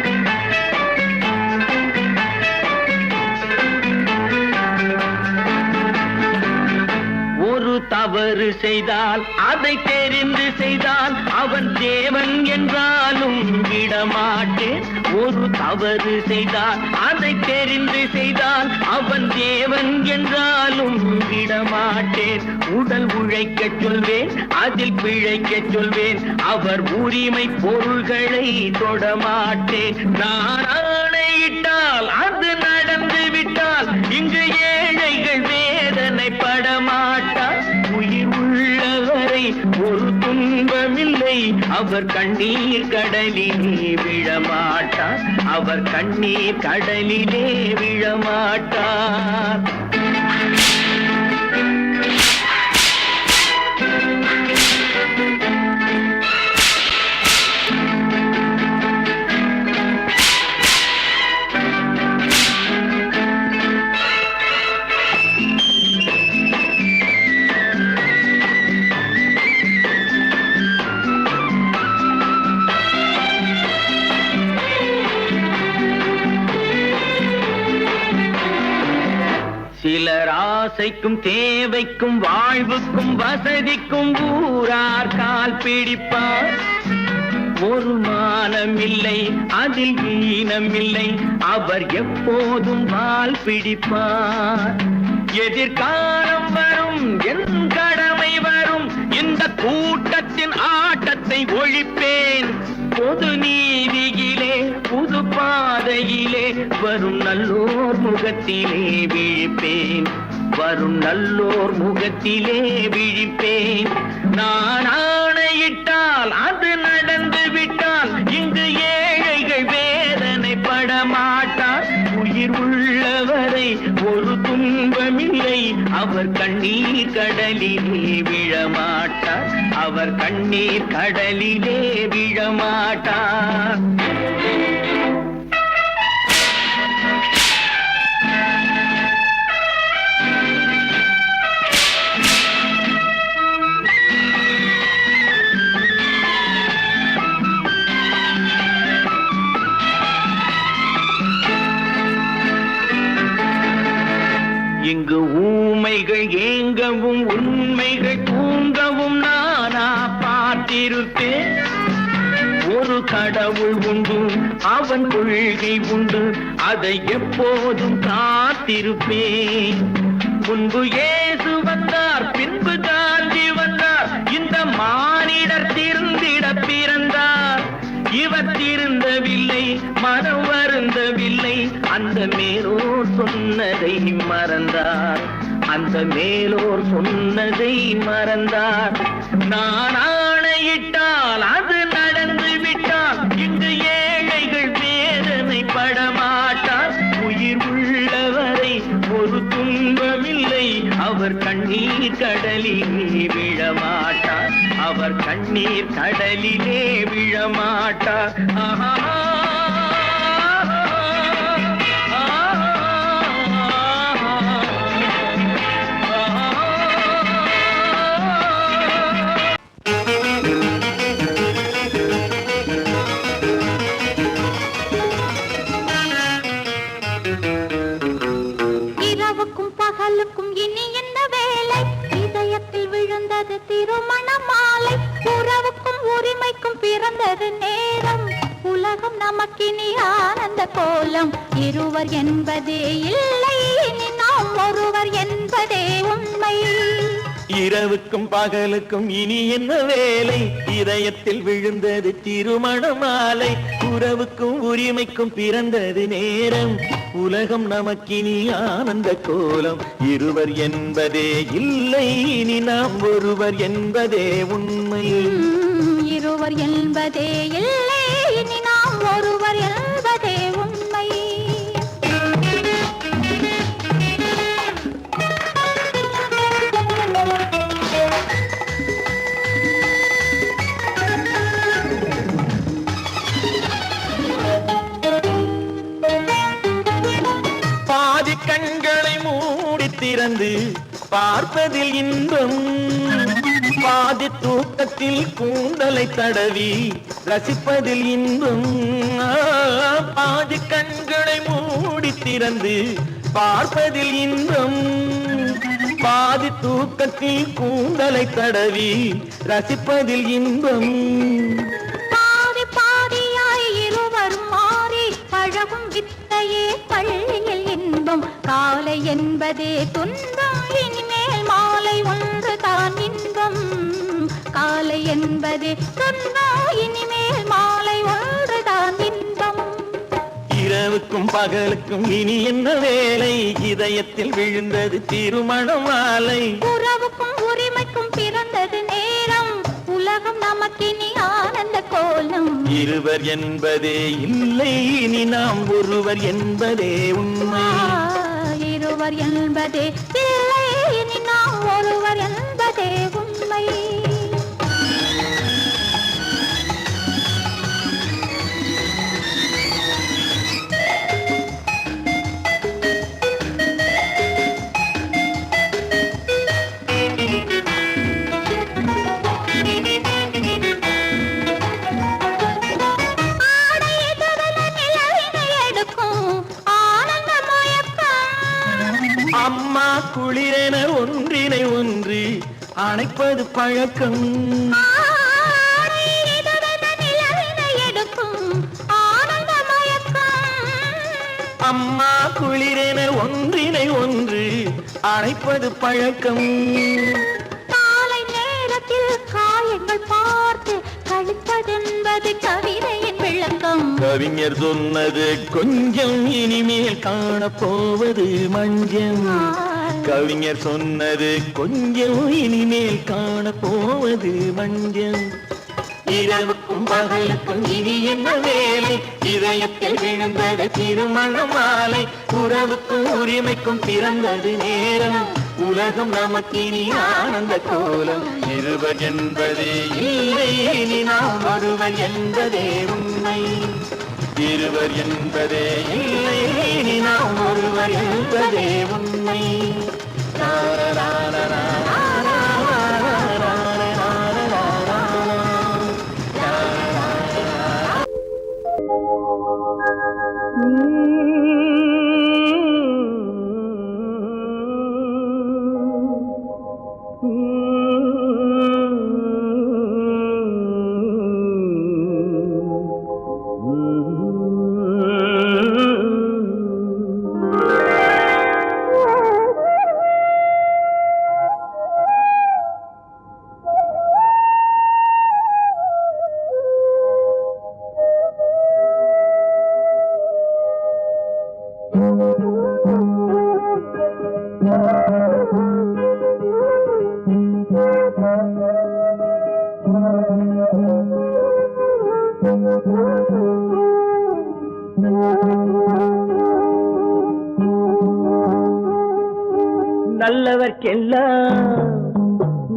ஒரு தவறு செய்தால் அதை தெரிந்து செய்தால் அவன் தேவன் என்றாலும் விடமாட்டேன். ஒரு தவறு செய்தால் அதை தெரிந்து செய்தால் அவன் தேவன் என்றாலும் விடமாட்டேன். உடல் உழைக்கச் சொல்வேன், அதில் பிழைக்கச் சொல்வேன். அவர் உரிமை பொருள்களை தொடமாட்டேன். நான் ஆணையிட்டால் அது நடந்து விட்டால் இங்கு ஏழைகள் வேதனை படமாட்டார். உயிர் உள்ளவரை ஒரு துன்பமில்லை. அவர் கண்ணீர் கடலிலே விழமாட்டார். அவர் கண்ணீர் கடலிலே விழமாட்டார். சிலர் ஆசைக்கும் தேவைக்கும் வாழ்வுக்கும் வசதிக்கும் ஊரார் கால் பிடிப்பார். ஒரு மானமில்லை, அதில் ஈனமில்லை. அவர் எப்போதும் வால் பிடிப்பார். எதிர்காலம் வரும், என் கடமை வரும். இந்த கூட்டத்தின் ஆட்டத்தை ஒழிப்பேன். பொது நீதியிலே புது பாதையிலே வரும் நல்லோர் முகத்திலே விழிப்பேன். வரும் நல்லோர் முகத்திலே விழிப்பேன். நான் ஆணையிட்டால் அது நடந்து விட்டால் இங்கு ஏழைகள் வேதனை படமாட்டார். உயிர் உள்ளவரை ஒரு துன்பமில்லை. அவர் கண்ணீர் கடலிலே விழமாட்டார். அவர் கண்ணீர் கடலிலே விழமாட்டார். இங்கு ஊமைகள் ஏங்கவும் உண்மைகள் தூங்கவும் நானா பார்த்திருப்பேன். ஒரு கடவுள் உண்டு, அவன் கொள்கை உண்டு, அதை எப்போதும் காத்திருப்பேன். முன்பு இயேசு வந்தார், பின்பு காந்தி வந்தார். இந்த மானிடர் திருந்திட பிறந்தார். இவர் திருந்தவில்லை, மனம் வருந்தவில்லை. அந்த மேலோர் சொன்னதை மறந்தார். அந்த மேலோர் சொன்னதை மறந்தார். நான் ஆணையிட்டால் அது நடந்து விட்டால் இங்கு ஏழைகள் வேதனை படமாட்டார். உயிர் உள்ளவரை ஒரு துன்பமில்லை. அவர் கண்ணீர் கடலிலே விழமாட்டார். அவர் கண்ணீர் கடலிலே விழமாட்டார். ஆஹா. இரவுக்கும் பகலுக்கும் இனி என்ன வேலை? இதயத்தில் விழுந்தது திருமண மாலை. உறவுக்கும் உரிமைக்கும் பிறந்தது நேரம். உலகம் நமக்கினி ஆனந்த கோலம். இருவர் என்பதே இல்லை, இனி நாம் ஒருவர் என்பதே உண்மை. இரவுக்கும் பகலுக்கும் இனி என்ன வேலை? இதயத்தில் விழுந்தது திருமண மாலை. உறவுக்கும் உரிமைக்கும் பிறந்தது நேரம். உலகம் நமக்கினி ஆனந்த கோலம் இருவர் என்பதே இல்லை இனி நாம் ஒருவர் என்பதே உண்மை இருவர் என்பதே இல்லை இனி நாம் ஒருவர் என்பதே உண்மை பாதி கண்களை மூடி திறந்து பார்ப்பதில் இன்பம் பாதி தூக்கத்தில் கூந்தலை தடவி ரசிப்பதில் இன்பம் பாதி கண்களை மூடி திறந்து பார்ப்பதில் இன்பம் பாதி தூக்கத்தில் கூந்தலை தடவி ரசிப்பதில் இன்பம் பாதி பாதியாய் இருவரும் மாறி பழகும் வித்தையே பள்ளியில் இன்பம் காலை என்பதே துன்பம் இனிமேல் மாலை ஒன்று தான் இன்பம் காலை என்பதே துன்பம் இனிமேல் மாலை ஒன்று தான் இன்பம் இரவுக்கும் பகலுக்கும் இனி என்ன வேலை இதயத்தில் விழுந்தது திருமண மாலை உறவுக்கும் உரிமைக்கும் பிறந்தது நேரம் உலகம் நமக்கினி ஆனந்த கோலம் இருவர் என்பதே இல்லை இனி நாம் ஒருவர் என்பதே உண்மை இருவர் என்பதே இல்லை இனி நாம் ஒருவர் என்பதே உண்மை அம்மா குளிரென ஒன்றினை ஒன்று அணைப்பது பழக்கம் அம்மா குளிரென ஒன்றினை ஒன்று அணைப்பது பழக்கம் காலை நேரத்தில் காயங்கள் பார்த்து கழிப்பதென்பது கவிதையின் விளக்கம் கவிஞர் சொன்னது கொஞ்சம் இனிமேல் காணப்போவது மஞ்சள் கவிஞர் சொன்னது கொஞ்சம் இனிமேல் காணப்போவது மஞ்சள் இரவுக்கும் பகலுக்கும் இனி என்ன வேலை இதயத்தில் விழுந்தது திருமண மாலை உறவுக்கும் உரிமைக்கும் பிறந்தது நேரம் உலகம் நமக்கினி ஆனந்த கோலம் இருவர் என்பதே இல்லை இனி நாம் ஒருவர் என்பதே உண்மை இருவர் என்பதே இல்லை இனி நாம் ஒருவர் என்பதே உண்மை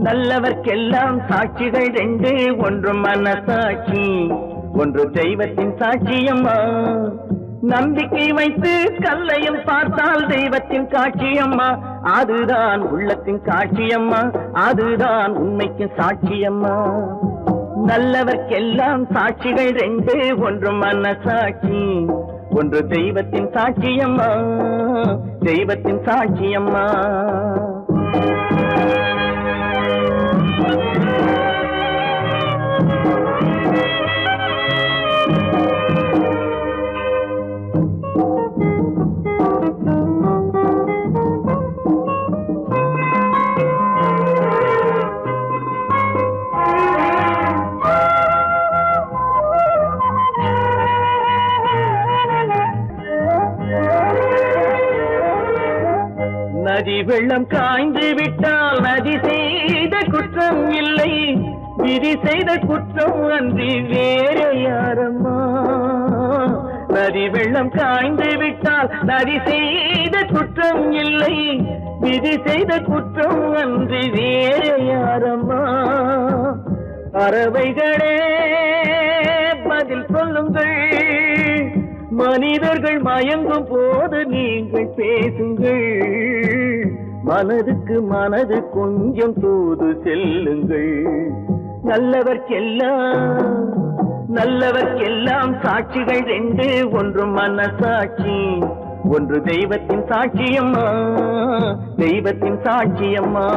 நல்லவர்க்கெல்லாம் சாட்சிகள் ரெண்டு ஒன்று மனசாட்சி ஒன்று தெய்வத்தின் சாட்சியம்மா நம்பிக்கை வைத்து கல்லையும் பார்த்தால் தெய்வத்தின் காட்சியம்மா அதுதான் உள்ளத்தின் காட்சியம்மா அதுதான் உண்மைக்கு சாட்சியம்மா நல்லவர்க்கெல்லாம் சாட்சிகள் ரெண்டு ஒன்று மனசாட்சி ஒன்று தெய்வத்தின் சாட்சியம்மா தெய்வத்தின் சாட்சியம்மா வெள்ளம் காய்ந்து விட்டால் நதி செய்த குற்றம் இல்லை, விதி செய்த குற்றம் அன்றி வேறு யாரம்மா. நதி வெள்ளம் காய்ந்து விட்டால் நதி செய்த குற்றம் இல்லை, விதி செய்த குற்றம் அன்றி வேறு யாரம்மா. பறவைகளே பதில் சொல்லுங்கள், மனிதர்கள் மயங்கும் போது நீங்கள் பேசுங்கள். மனதுக்கு மனது கொஞ்சம் தூது செல்லுங்கள். நல்லவர்க்கெல்லாம் சாட்சிகள் ரெண்டு, ஒன்று மனசாட்சி, ஒன்று தெய்வத்தின் சாட்சியம்மா, தெய்வத்தின் சாட்சியம்மா.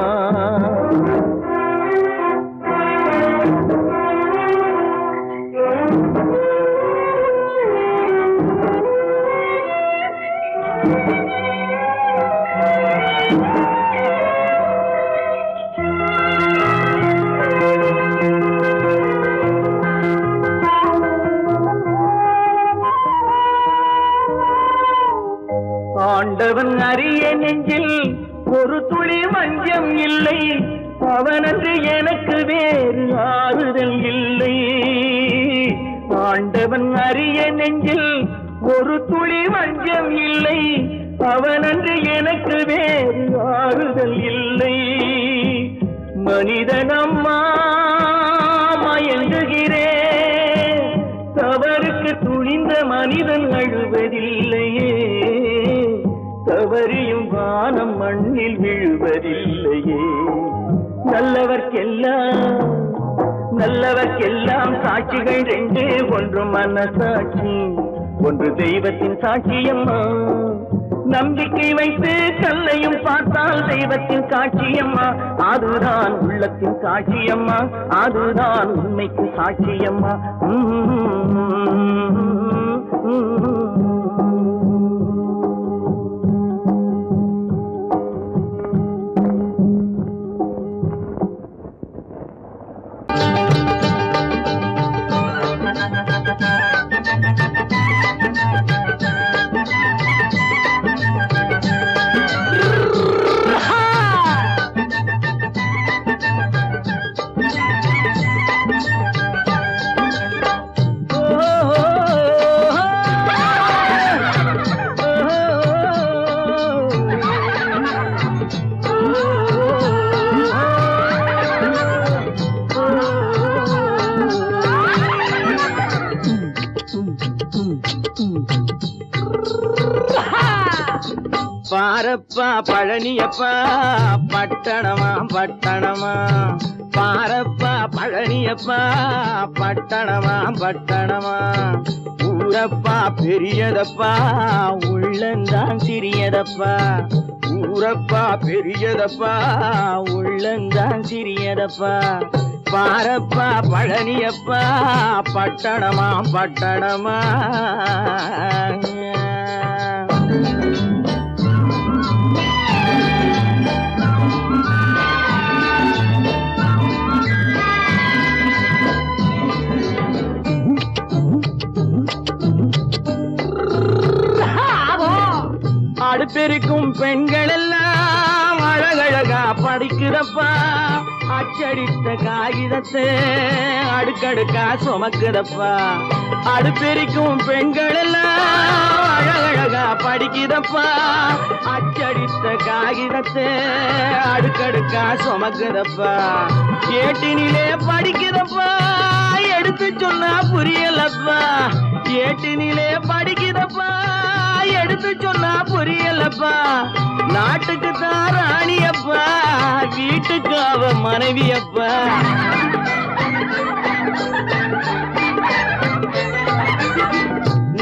ஆண்டவன் அறிய நெஞ்சில் ஒரு துளி வஞ்சம் இல்லை, அவனன்று எனக்கு வேறு ஆறுதல் இல்லை. ஆண்டவன் அறிய நெஞ்சில் ஒரு துளி வஞ்சம் இல்லை, அவனன்று எனக்கு வேறு ஆறுதல் இல்லை. மனிதனம்மா மயங்குகிறேன், தவறுக்கு துணிந்த மனிதன் அழுவதில்லையே, தவறியும் வானம் மண்ணில் விழுவதில்லையே. நல்லவர்க்கெல்லாம் சாட்சிகள் ரெண்டு, ஒன்று மனசாட்சி, ஒன்று தெய்வத்தின் சாட்சியம்மா. நம்பிக்கை வைத்து கல்லையும் பார்த்தால் தெய்வத்தின் சாட்சியம்மா, அதுதான் உள்ளத்தின் சாட்சியம்மா, அதுதான் உண்மைக்கு சாட்சியம்மா. பாரப்பா பழனியப்பா பட்டணமா பட்டணமா, பாரப்பா பழனியப்பா பட்டணமா பட்டணமா. ஊரப்பா பெரியதப்பா உள்ளந்தான் சிறியதப்பா, ஊரப்பா பெரியதப்பா உள்ளந்தான் சிறியதப்பா. பாரப்பா பழனியப்பா பட்டணமா பட்டணமா. அடுப்பெருக்கும் பெண்கள் எல்லாம் அழகழகா படிக்கிறப்பா, அச்சடித்த காகிதத்தை அடுக்கடுக்கா சுமக்குதப்பா. அடுப்பெருக்கும் பெண்கள் எல்லாம் அழகழகா படிக்கிறப்பா, அச்சடித்த காகிதத்தை அடுக்கடுக்கா சுமக்குதப்பா. ஏட்டினிலே படிக்கிறப்பா, எடுத்து சொன்னா புரியலப்பா, ஏட்டினிலே படிக்கிறப்பா, எடுத்து சொன்னா புரியலப்பா. நாட்டுக்கு தான் ராணியப்பா, வீட்டுக்கு அவ மனைவியப்பா.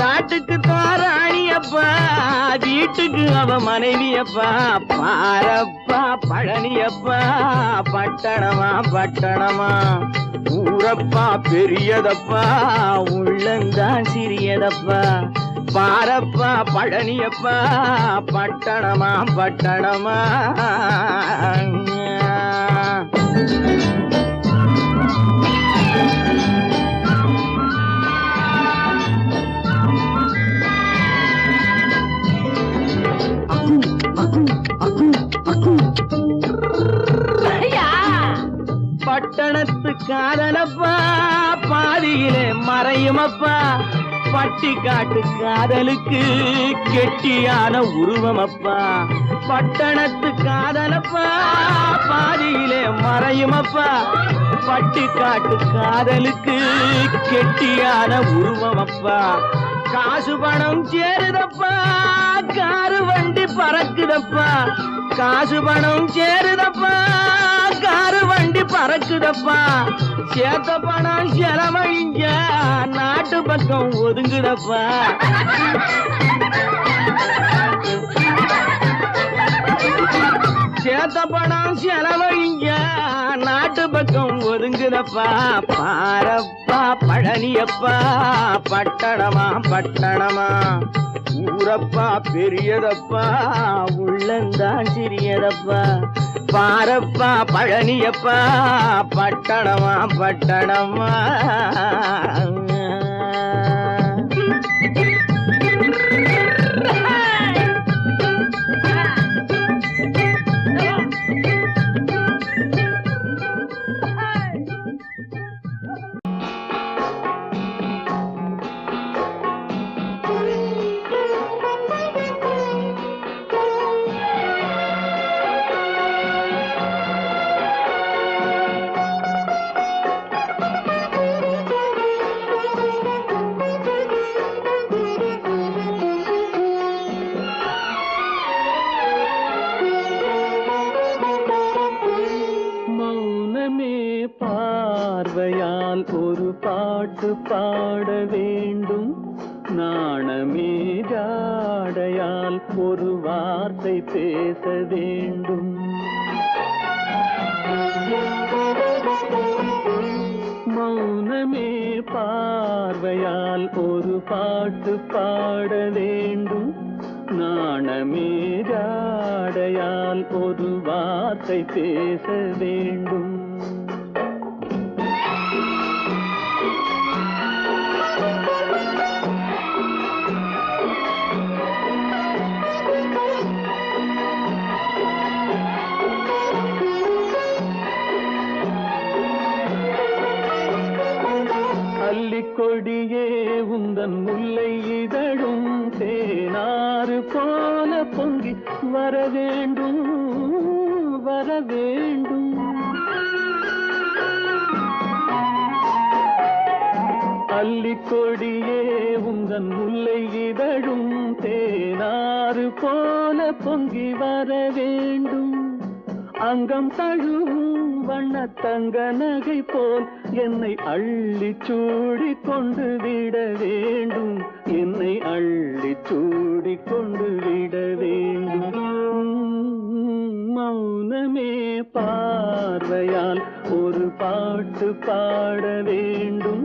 நாட்டுக்கு தான் ராணியப்பா, வீட்டுக்கு அவ மனைவியப்பா. பாரப்பா பழனியப்பா பட்டணமா பட்டணமா. ஊரப்பா பெரியதப்பா உள்ளந்தான் சிறியதப்பா. பாரப்பா பழனியப்பா பட்டணமா பட்டணமா. பட்டணத்து காதலப்பா பாதியிலே மறையுமப்பா பட்டி காட்டு காதலுக்கு கெட்டியான உருவமப்பா பட்டணத்து காதலப்பா பாதியிலே மறையுமப்பா பட்டி காட்டு காதலுக்கு கெட்டியான உருவமப்பா காசு பணம் சேருதப்பா காரு வண்டி பறக்குதப்பா காசு பணம் சேருதப்பா காரு வண்டி பறக்குதப்பா சேத்த பணம் செலவழிஞ்ச நாட்டு பக்கம் ஒதுங்குதப்பா சேத்த பணம் செலவழிஞ்ச நாட்டு பக்கம் ஒதுங்குதப்பா பாரப்பா பழனியப்பா பட்டணமா பட்டணமா ஊரப்பா பெரியதப்பா உள்ளந்தான் சிறியதப்பா பாரப்பா பழனியப்பா பட்டணமா பட்டணமா பார்வையால் ஒரு பாட்டு பாட வேண்டும் நாணமே ஜாடையால் ஒரு வார்த்தை பேச வேண்டும் மௌனமே பார்வையால் ஒரு பாட்டு பாட வேண்டும் நாணமே ஜாடையால் ஒரு வார்த்தை பேச வேண்டும் கொடியே உந்தன் முல்லை இதழும் தேனாறு போல பொங்கி வர வேண்டும் வர வேண்டும் அல்லிக்கொடியே உந்தன் முல்லை இதழும் தேனாறு போல பொங்கி வர வேண்டும் அங்கம் தழுவும் வண்ண தங்க நகை போல் என்னை அள்ளி சூடி கொண்டு விட வேண்டும் என்னை அள்ளி சூடி கொண்டு விட வேண்டும் மௌனமே பார்வையால் ஒரு பாட்டு பாட வேண்டும்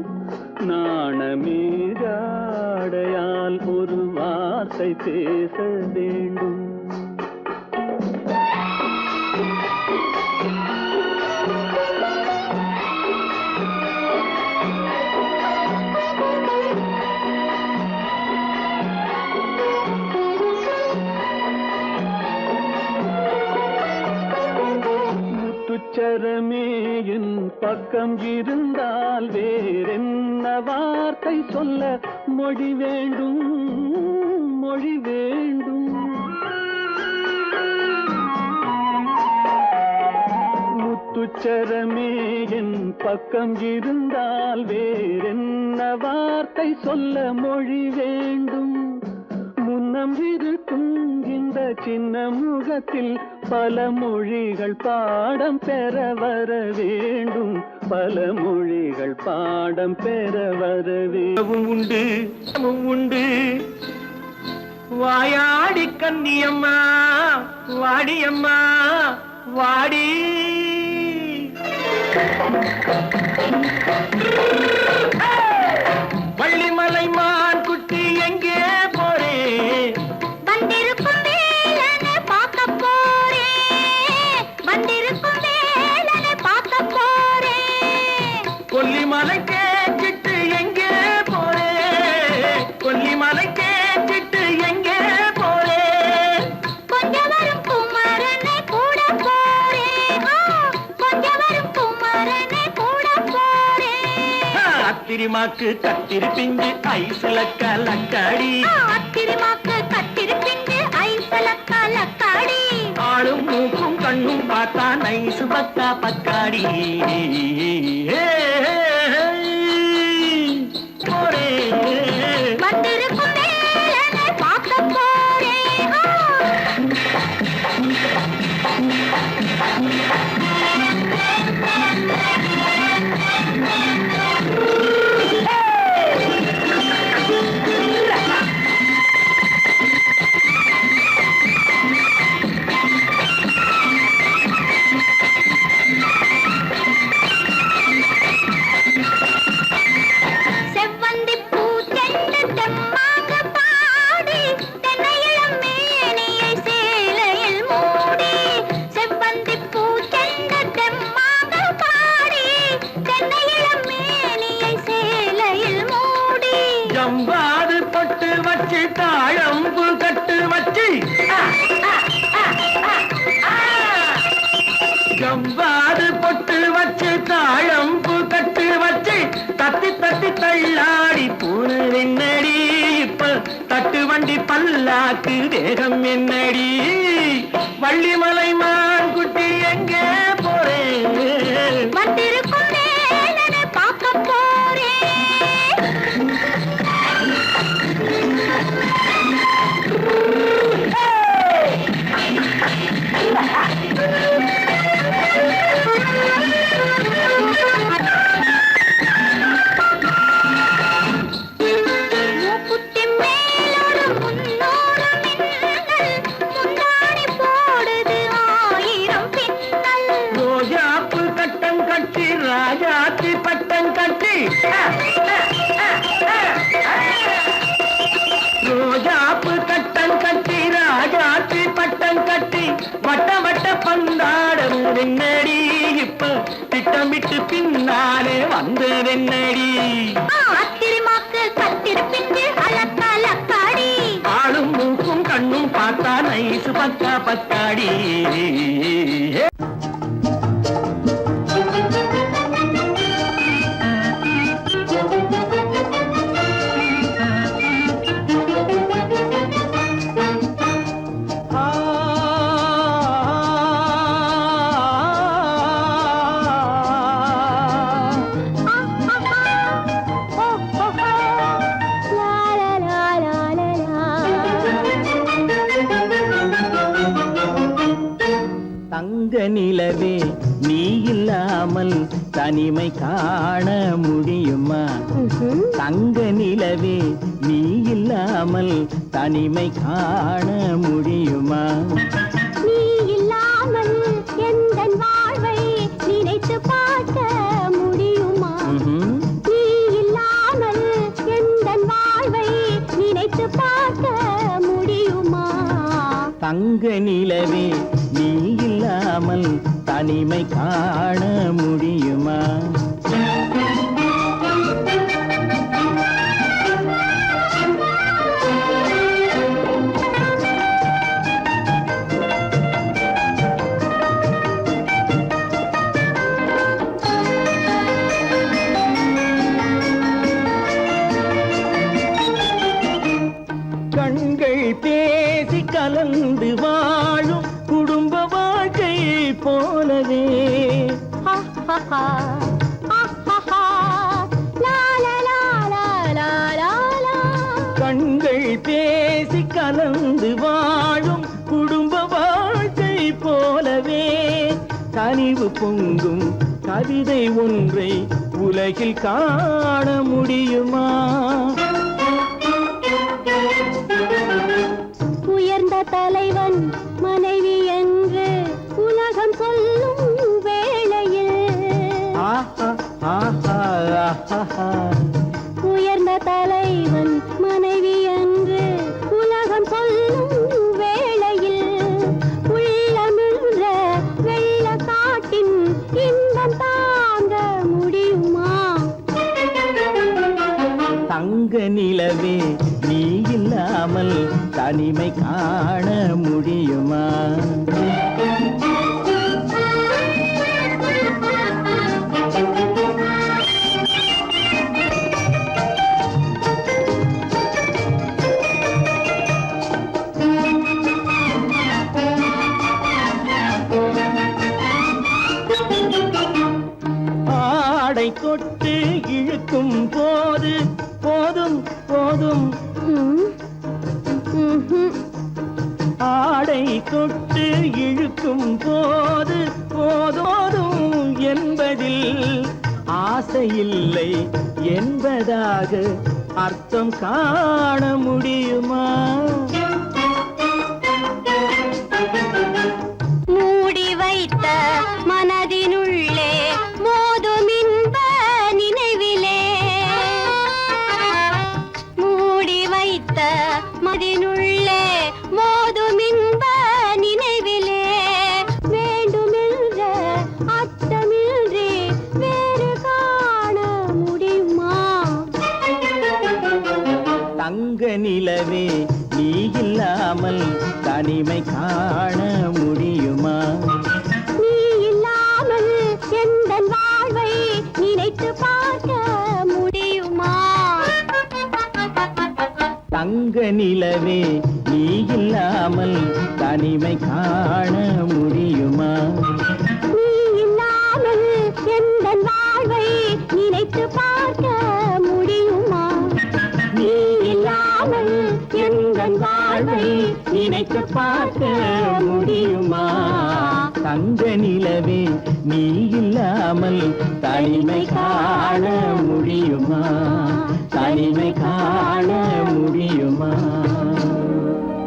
நாணமே ஜாடையால் ஒரு வார்த்தை பேச வேண்டும் முத்துச்சரமே என் பக்கம் இருந்தால் வேறென்ன வார்த்தை சொல்ல மொழி வேண்டும் மொழி வேண்டும் முத்துச்சரமே என் பக்கம் இருந்தால் வேறென்ன வார்த்தை சொல்ல மொழி வேண்டும் முன்னம் இருக்கும் இந்த சின்ன முகத்தில் பல மொழிகள் பாடம் பெற வர வேண்டும் பல மொழிகள் பாடம் பெற வர வேண்டும் உண்டு உண்டு வாயாடி கன்னியம்மா வாடியம்மா வாடி வள்ளிமலை மான் குட்டி எங்கே போறே வந்திருக்கும் வேலனை பார்க்க போறேன் வந்திருக்கும் வேலனை பார்க்க போறேன் கொல்லிமலை கேச்சிட்டு எங்கே போறே கொல்லிமலை கேச்சிட்டு எங்கே போறே கொஞ்சம் வரும் குமாரனை கூட போறேன் கொஞ்சம் வரும் குமாரனை அத்திரிமாக்கு கத்திரி பிஞ்சு ஐசுல கலக்காடி அத்திரிமாக்கு கத்திரி பிஞ்சு ஐசுல கலக்காடி ஆளும் மூக்கும் கண்ணும் பார்த்தா நைசு பக்கா பக்காடி வந்திருக்கும் வேலனை பார்க்க போறேன் செவ்வந்தி பூ செண்டு தெம்மாக பாடி தென்னையிளம் மேனியை சேலையில் மூடி செவ்வந்தி பூ செண்டு தெம்மாக பாடி தென்னையிளம் மேனியை சேலையில் மூடி ஜம்பாது பட்டு வச்சு தாழம்பு கட்டு வச்சு ஜம்பாது பொட்டு வச்சு தாழம்பு கட்டு வச்சு தத்தி தத்தி தள்ளாடி பூனை என்னடி இப்ப தட்டு வண்டி பல்லாக்கு வேகம் என்னடி வள்ளிமலை மான் குட்டி எங்கே போறேன் வந்திருக்கும் வேலனை பார்க்க போறேன் மூக்குத்தி மேலோடு முன்னோடு மின்னல் முந்தாணி போடுது ஆயிரம் பின்னல் ரோஜாப்பு கட்டம் கட்டி ராஜாத்தி பட்டம் கட்டி ரோஜாப்பு கட்டம் கட்டி ராஜாத்தி பட்டம் கட்டி வட்ட வட்ட பந்தாடம் என்னடி இப்ப திட்டமிட்டு பின்னாலே வந்து என்னடி அத்திரிமாக்கு கத்திரி பிஞ்சு அலக்காடி ஆளும் மூக்கும் கண்ணும் பார்த்தா நைசு பக்கா பக்காடி தங்க நிலவே நீ இல்லாமல் தனிமை காண முடியுமா தங்க நிலவே நீ இல்லாமல் தனிமை காண முடியுமா நீ இல்லாமல் எந்தன் வாழ்வை நினைத்து பார்க்க முடியுமா நீ இல்லாமல் எந்தன் வாழ்வை நினைத்து பார்க்க முடியுமா தங்க நிலவே நீ இல்லாமல் தனிமை காண முடியுமா கண்கள் பேசி கலந்து வாழும் குடும்ப வாழ்க்கை போலவே கண்கள் பேசி கலந்து வாழும் குடும்ப வாழ்க்கை போலவே கனிவு பொங்கும் கவிதை ஒன்றை உலகில் காண முடியுமா உயர்ந்த தலைவன் மனைவி என்று உலகம் சொல்லும் வேளையில் உயர்ந்த தலைவன் மனைவி என்று உலகம் சொல்லும் வேளையில் உள்ளமிழ்ற வெள்ள காட்டின் இன்பம் தாங்க முடியுமா தங்க நிலவே நீ இல்லாமல் தனிமை காண முடியுமா தொட்டு இழுக்கும் போது போதும் போதும் ஆடை தொட்டு இழுக்கும் போது போதோதும் என்பதில் ஆசையில்லை என்பதாக அர்த்தம் காண முடியுமா? மூடி வைத்த மனதினுள்ளே மோதும் இன்ப நினைவிலே, மூடி வைத்த மனதினுள்ளே மோதும் இன்ப நினைவிலே, வேண்டுமென்ற அர்த்தமின்றி வேறு காண முடியுமா? தங்க நிலவே நீ இல்லாமல் தனிமை காண முடியுமா? நீ இல்லாமல் எந்தன் வாழ்வை நினைத்து பார்க்க முடியுமா? தங்க நிலவே நீ இல்லாமல் தனிமை காண முடியுமா? நீ இல்லாமல் எந்தன் வாழ்வை நினைத்து பார்க்க முடியுமா? நீ இல்லாமல் எந்தன் வாழ்வை நினைத்து பார்க்க முடியுமா? தங்க நிலவே நீ இல்லாமல் தனிமை காண முடியுமா? தனிமை காண முடியுமா?